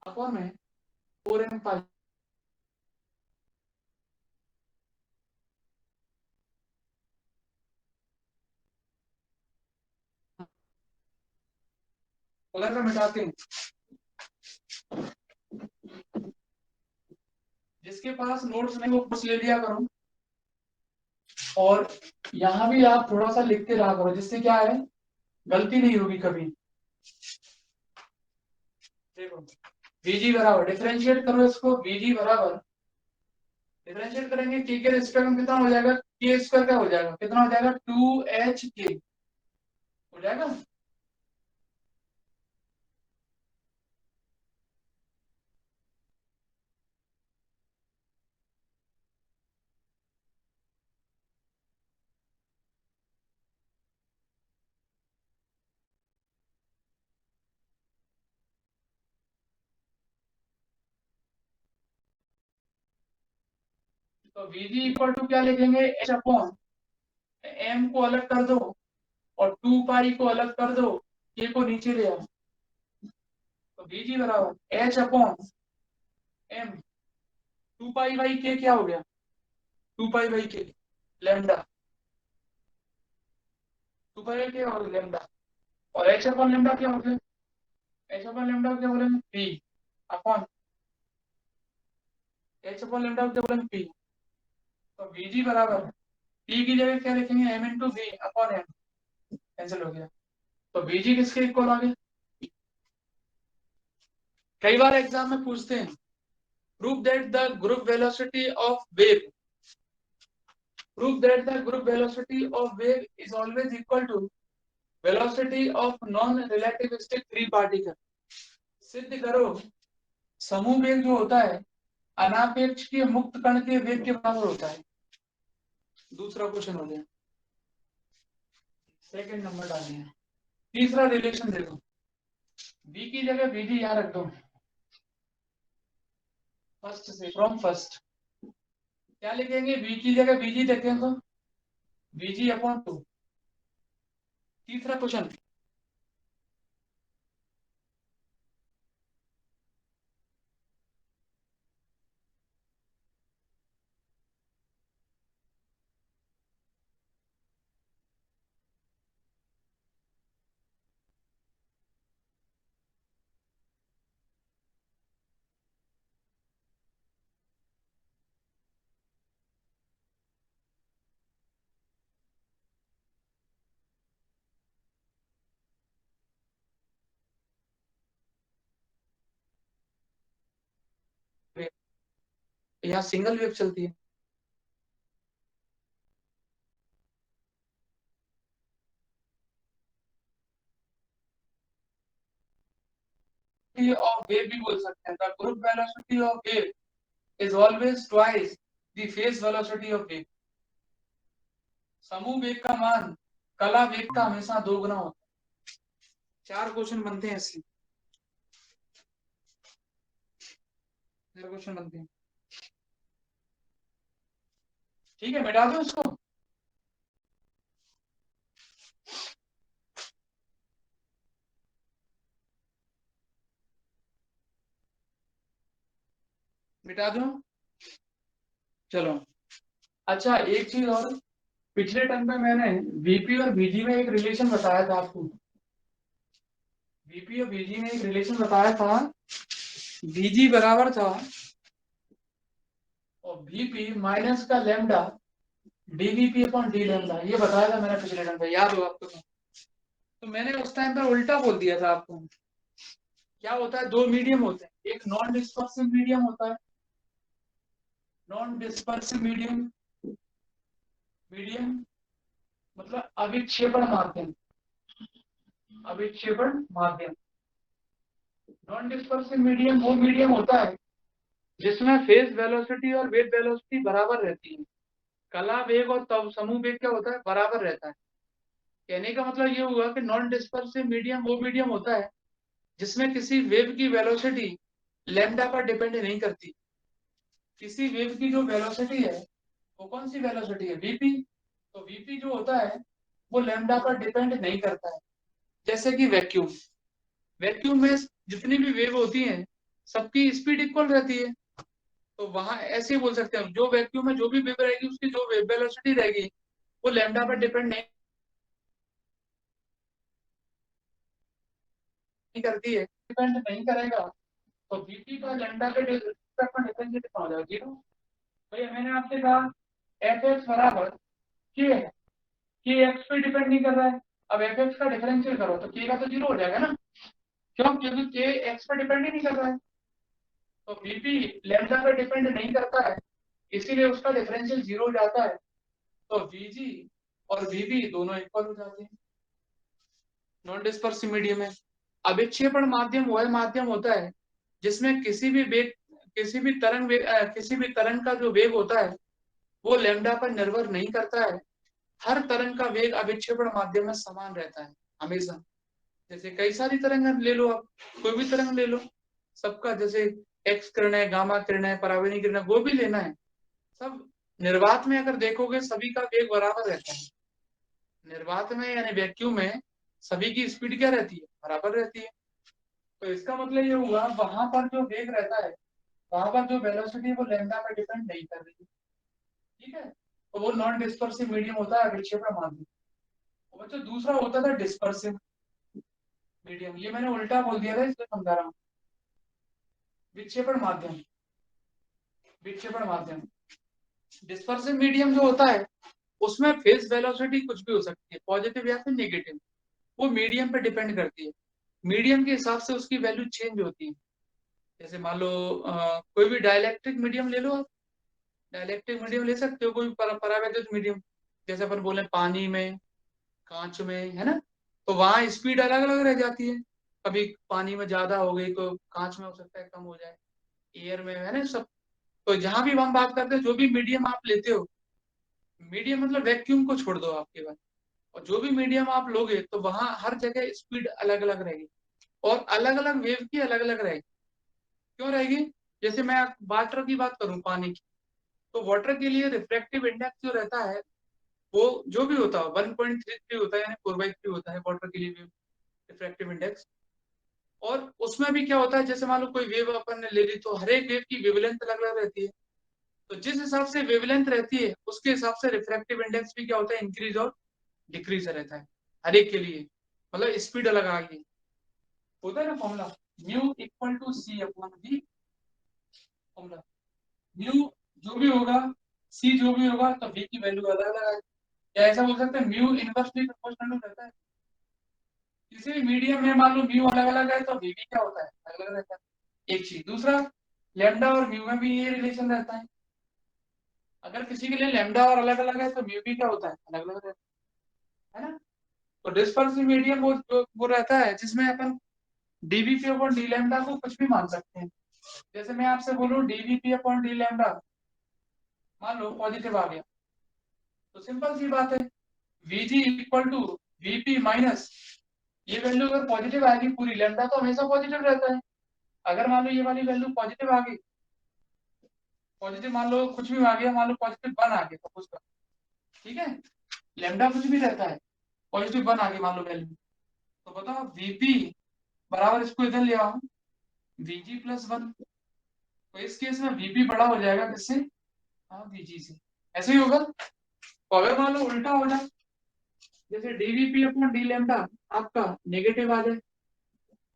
अपॉन में 4m5 अगर मैं मिटाते हैं, जिसके पास नोट्स नहीं वो कुछ ले लिया करो, और यहाँ भी आप थोड़ा सा लिखते रहा करो, जिससे क्या है गलती नहीं होगी कभी। देखो VG बराबर, डिफरेंशिएट करो इसको, VG बराबर डिफरेंशिएट करेंगे के रिस्पेक्ट में कितना हो जाएगा, के स्क्वायर का हो जाएगा, कितना हो जाएगा 2HK हो जाएगा। तो VG इक्वल टू क्या लिखेंगे, H अपॉन M को अलग कर दो और 2 पाई को अलग कर दो, K को नीचे ले आओ। तो VG बराबर H upon M, 2 pi by K क्या हो गया, 2 pi by K lambda, 2 pi by K हो गया लैम्डा, और H अपॉन लैम्डा क्या हो गया, H अपॉन लैम्डा क्या बोलेंगे P upon H upon lambda क्या बोलेंगे P। तो VG बराबर P की जगह क्या लिखेंगे, M into V upon M, cancel हो गया। तो VG किसके इक्वल आ गया। कई बार एग्जाम में पूछते हैं, prove that the group velocity of wave, prove that the group velocity of wave is always equal to velocity of non relativistic free particle. सिद्ध करो समूह वेग जो होता है अनापेक्ष के मुक्त कण के वेग के बराबर होता है। दूसरा क्वेश्चन हो गया, सेकंड नंबर डालिए। तीसरा रिलेशन देखो, V की जगह VG यहाँ रख दो, फर्स्ट से फ्रॉम फर्स्ट क्या लिखेंगे, V की जगह VG देखें तो VG अपॉन 2। तीसरा क्वेश्चन, यहाँ सिंगल वेव चलती है, ऑफ वेव भी बोल सकते हैं। The group velocity of wave is always twice the phase velocity of wave. समूह वेग का मान कला वेग का हमेशा दोगुना होता है। 4 क्वेश्चन बनते हैं इसलिए, 4 क्वेश्चन बनते हैं, ठीक है मिटा दो इसको। मिटा दो, चलो। अच्छा एक चीज और, पिछले टाइम पे मैंने VP और VG में एक रिलेशन बताया था आपको, VP और VG में एक रिलेशन बताया था, VG बराबर था और VP माइनस का lambda DVP upon D lambda, ये बताया था मैंने पिछले टाइम पे, याद हो आपको। तो मैंने उस टाइम पर उल्टा बोल दिया था आपको। क्या होता है, 2 मीडियम होते हैं, एक नॉन डिस्पर्सिव मीडियम होता है, नॉन डिस्पर्सिव मीडियम, मीडियम मतलब अविक्षेपण माध्यम, अविक्षेपण माध्यम। नॉन डिस्पर्सिव मीडियम वो मीडियम होता है जिसमें फेज वेलोसिटी और वेव वेलोसिटी बराबर रहती है। कला वेग और तब समूह वेग क्या होता है, बराबर रहता है। कहने का मतलब ये हुआ कि नॉन डिस्पर्सिव मीडियम वो मीडियम होता है जिसमें किसी वेव की वेलोसिटी लैम्डा पर डिपेंड नहीं करती। किसी वेव की जो वेलोसिटी है वो कौन सी वेलोसिटी है, VP। तो VP जो होता है वो लैम्डा पर डिपेंड नहीं करता है। जैसे कि वैक्यूम, वैक्यूम में जितनी भी वेव होती हैं सबकी स्पीड इक्वल रहती है। तो वहां ऐसे ही बोल सकते हैं, जो वैक्यूम में जो भी वेव रहेगी उसकी जो वेव वेलोसिटी रहेगी वो लैम्डा पर डिपेंड नहीं करती है, डिपेंड नहीं करेगा। तो वीपी का लैम्डा के डिफरेंशियल कितना हो जाएगा, जीरो। भैया मैंने आपसे कहा एफ एक्स बराबर के है, के एक्स पे डिपेंड नहीं कर रहा है। अब एफ एक्स का डिफरेंशियल करो तो के का तो जीरो हो जाएगा ना, क्यों? क्योंकि के एक्स पे डिपेंड ही नहीं कर रहा है। तो वीपी लैम्डा पे डिपेंड नहीं करता है, इसीलिए उसका डिफरेंशियल जीरो हो जाता है। तो वीजी और वीबी दोनों इक्वल हो जाते हैं नॉन डिस्पर्सिव मीडियम में। अविक्षेपण माध्यम वह माध्यम होता है जिसमें किसी भी तरंग का जो वेग होता है वो लैम्डा पर निर्भर नहीं करता है। हर तरंग का वेग अविक्षेपण माध्यम में समान रहता है हमेशा। जैसे कई सारी तरंग ले लो आप, कोई भी तरंग ले लो, सबका जैसे एक्स किरण है, गामा किरण है, परावैनी किरण है, वो भी लेना है, सब निर्वात में अगर देखोगे सभी का वेग बराबर रहता है। निर्वात में यानी वैक्यूम में सभी की स्पीड क्या रहती है, बराबर रहती है। तो इसका मतलब ये हुआ वहां पर जो वेग रहता है, वहां पर जो वेलोसिटी है वो लैम्डा पर डिपेंड नहीं कर रही है। ठीक है, तो वो नॉन डिस्पर्सिव मीडियम होता है विक्षेपण माध्यम। और बच्चों दूसरा होता था डिस्पर्सिव मीडियम, ये मैंने उल्टा बोल दिया था इसलिए समझा रहा हूँ। विक्षेपण माध्यम, विक्षेपण माध्यम डिस्पर्सिव मीडियम जो होता है उसमें फेज वेलोसिटी कुछ भी हो सकती है, पॉजिटिव या फिर नेगेटिव, वो मीडियम पे डिपेंड करती है। मीडियम के हिसाब से उसकी वैल्यू चेंज होती है। जैसे मान लो कोई भी डाइलेक्ट्रिक मीडियम ले लो आप, डाइलेक्ट्रिक मीडियम ले सकते हो, कोई परावैद्युत मीडियम, जैसे अपन बोले पानी में, कांच में, है ना, तो वहां स्पीड अलग अलग रह जाती है। कभी पानी में ज्यादा हो गई तो कांच में हो सकता है कम हो जाए, एयर में, है ना सब। तो जहां भी हम बात करते हैं जो भी मीडियम आप लेते हो, मीडियम मतलब वैक्यूम को छोड़ दो आपके पास, और जो भी मीडियम आप लोगे तो वहां हर जगह स्पीड अलग अलग रहेगी और अलग अलग वेव की अलग अलग रहेगी। क्यों रहेगी? जैसे मैं वाटर की बात करूं, पानी की, तो वाटर के लिए रिफ्रैक्टिव इंडेक्स जो रहता है वो जो भी होता है 1.33 होता है, यानी 4/3 होता है वाटर के लिए रिफ्रैक्टिव इंडेक्स। और उसमें भी क्या होता है, जैसे मान लो कोई वेव अपन ने ले ली तो हर एक वेव की वेवलेंथ अलग अलग रहती है। तो जिस हिसाब से वेवलेंथ रहती है उसके हिसाब से रिफ्रैक्टिव इंडेक्स भी क्या होता है, इंक्रीज और डिक्रीज रहता है हर एक के लिए, मतलब स्पीड अलग आ गई। होता है ना formula, mu equal to C upon V, formula mu जो भी होगा, सी जो भी होगा, तो वी की वैल्यू अलग अलग आएगी। या ऐसा बोल सकते हैं म्यू इनवर्सली प्रोपोर्शनल रहता है। किसी भी मीडियम में मान लो म्यू अलग अलग है तो वी भी क्या होता है, अलग अलग रहता है। एक चीज, दूसरा लैम्डा और म्यू में भी ये रिलेशन रहता है। अगर किसी के लिए लैम्डा और अलग अलग है तो म्यू भी क्या होता है, अलग अलग रहता है ना। तो डिस्पर्सिव मीडियम वो रहता है जिसमें अपन डीवीपी अपॉन डी लैम्डा को कुछ भी मान सकते हैं। जैसे मैं आपसे बोलूं डीवीपी अपॉन डी लैम्डा, मान लो पॉजिटिव आ गया, तो सिंपल सी बात है, V G equal to V P minus, ये वैल्यू अगर पॉजिटिव आएगी, पूरी लैम्डा तो हमेशा पॉजिटिव रहता है, अगर मान लो ये वाली वैल्यू पॉजिटिव आ गई, पॉजिटिव मान लो कुछ भी आ गया, मान लो +1 आ गया सपोज कर, ठीक है, लैम्डा कुछ भी रहता है, +1 आ गई मान लो वैल्यू, तो बताओ वीपी बराबर, इसको इधर ले आओ, VG+1। तो इस केस में वीपी बड़ा हो जाएगा किससे, हाँ वीजी से, ऐसे ही होगा। तो अगर मान लो उल्टा हो जाए, जैसे डीवीपी अपॉन डी लैम्डा आपका नेगेटिव आ जाए,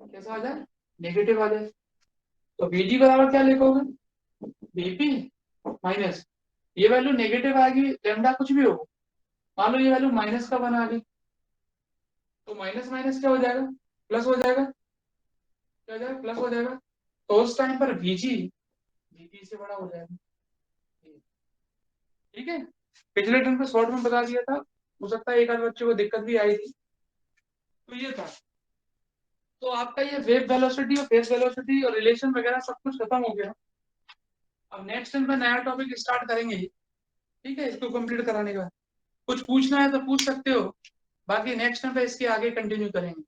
कैसा आ जाए, नेगेटिव आ जाए, तो वीजी बराबर क्या लिखोगे, वीपी माइनस, ये वैल्यू नेगेटिव आएगी, लैम्डा कुछ भी हो, मान लो ये वैल्यू -1 आ गई, तो माइनस माइनस क्या हो जाएगा, प्लस हो जाएगा, क्या हो जाएगा, प्लस हो जाएगा। तो उस टाइम पर वीजी वीपी से बड़ा हो जाएगा। ठीक है, पिछले टर्म पे शॉर्ट में बता दिया था, हो सकता है एक आध बच्चे को दिक्कत भी आई थी। तो ये था, तो आपका ये वेव वेलोसिटी और फेज वेलोसिटी और रिलेशन वगैरह सब कुछ खत्म हो गया। अब नेक्स्ट टाइम पे नया टॉपिक स्टार्ट करेंगे ही, ठीक है, इसको कंप्लीट कराने का। कुछ पूछना है तो पूछ सकते हो, बाकी नेक्स्ट टाइम पे इसके आगे कंटिन्यू करेंगे।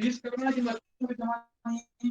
फीस करना कि बच्चों को जमा नहीं।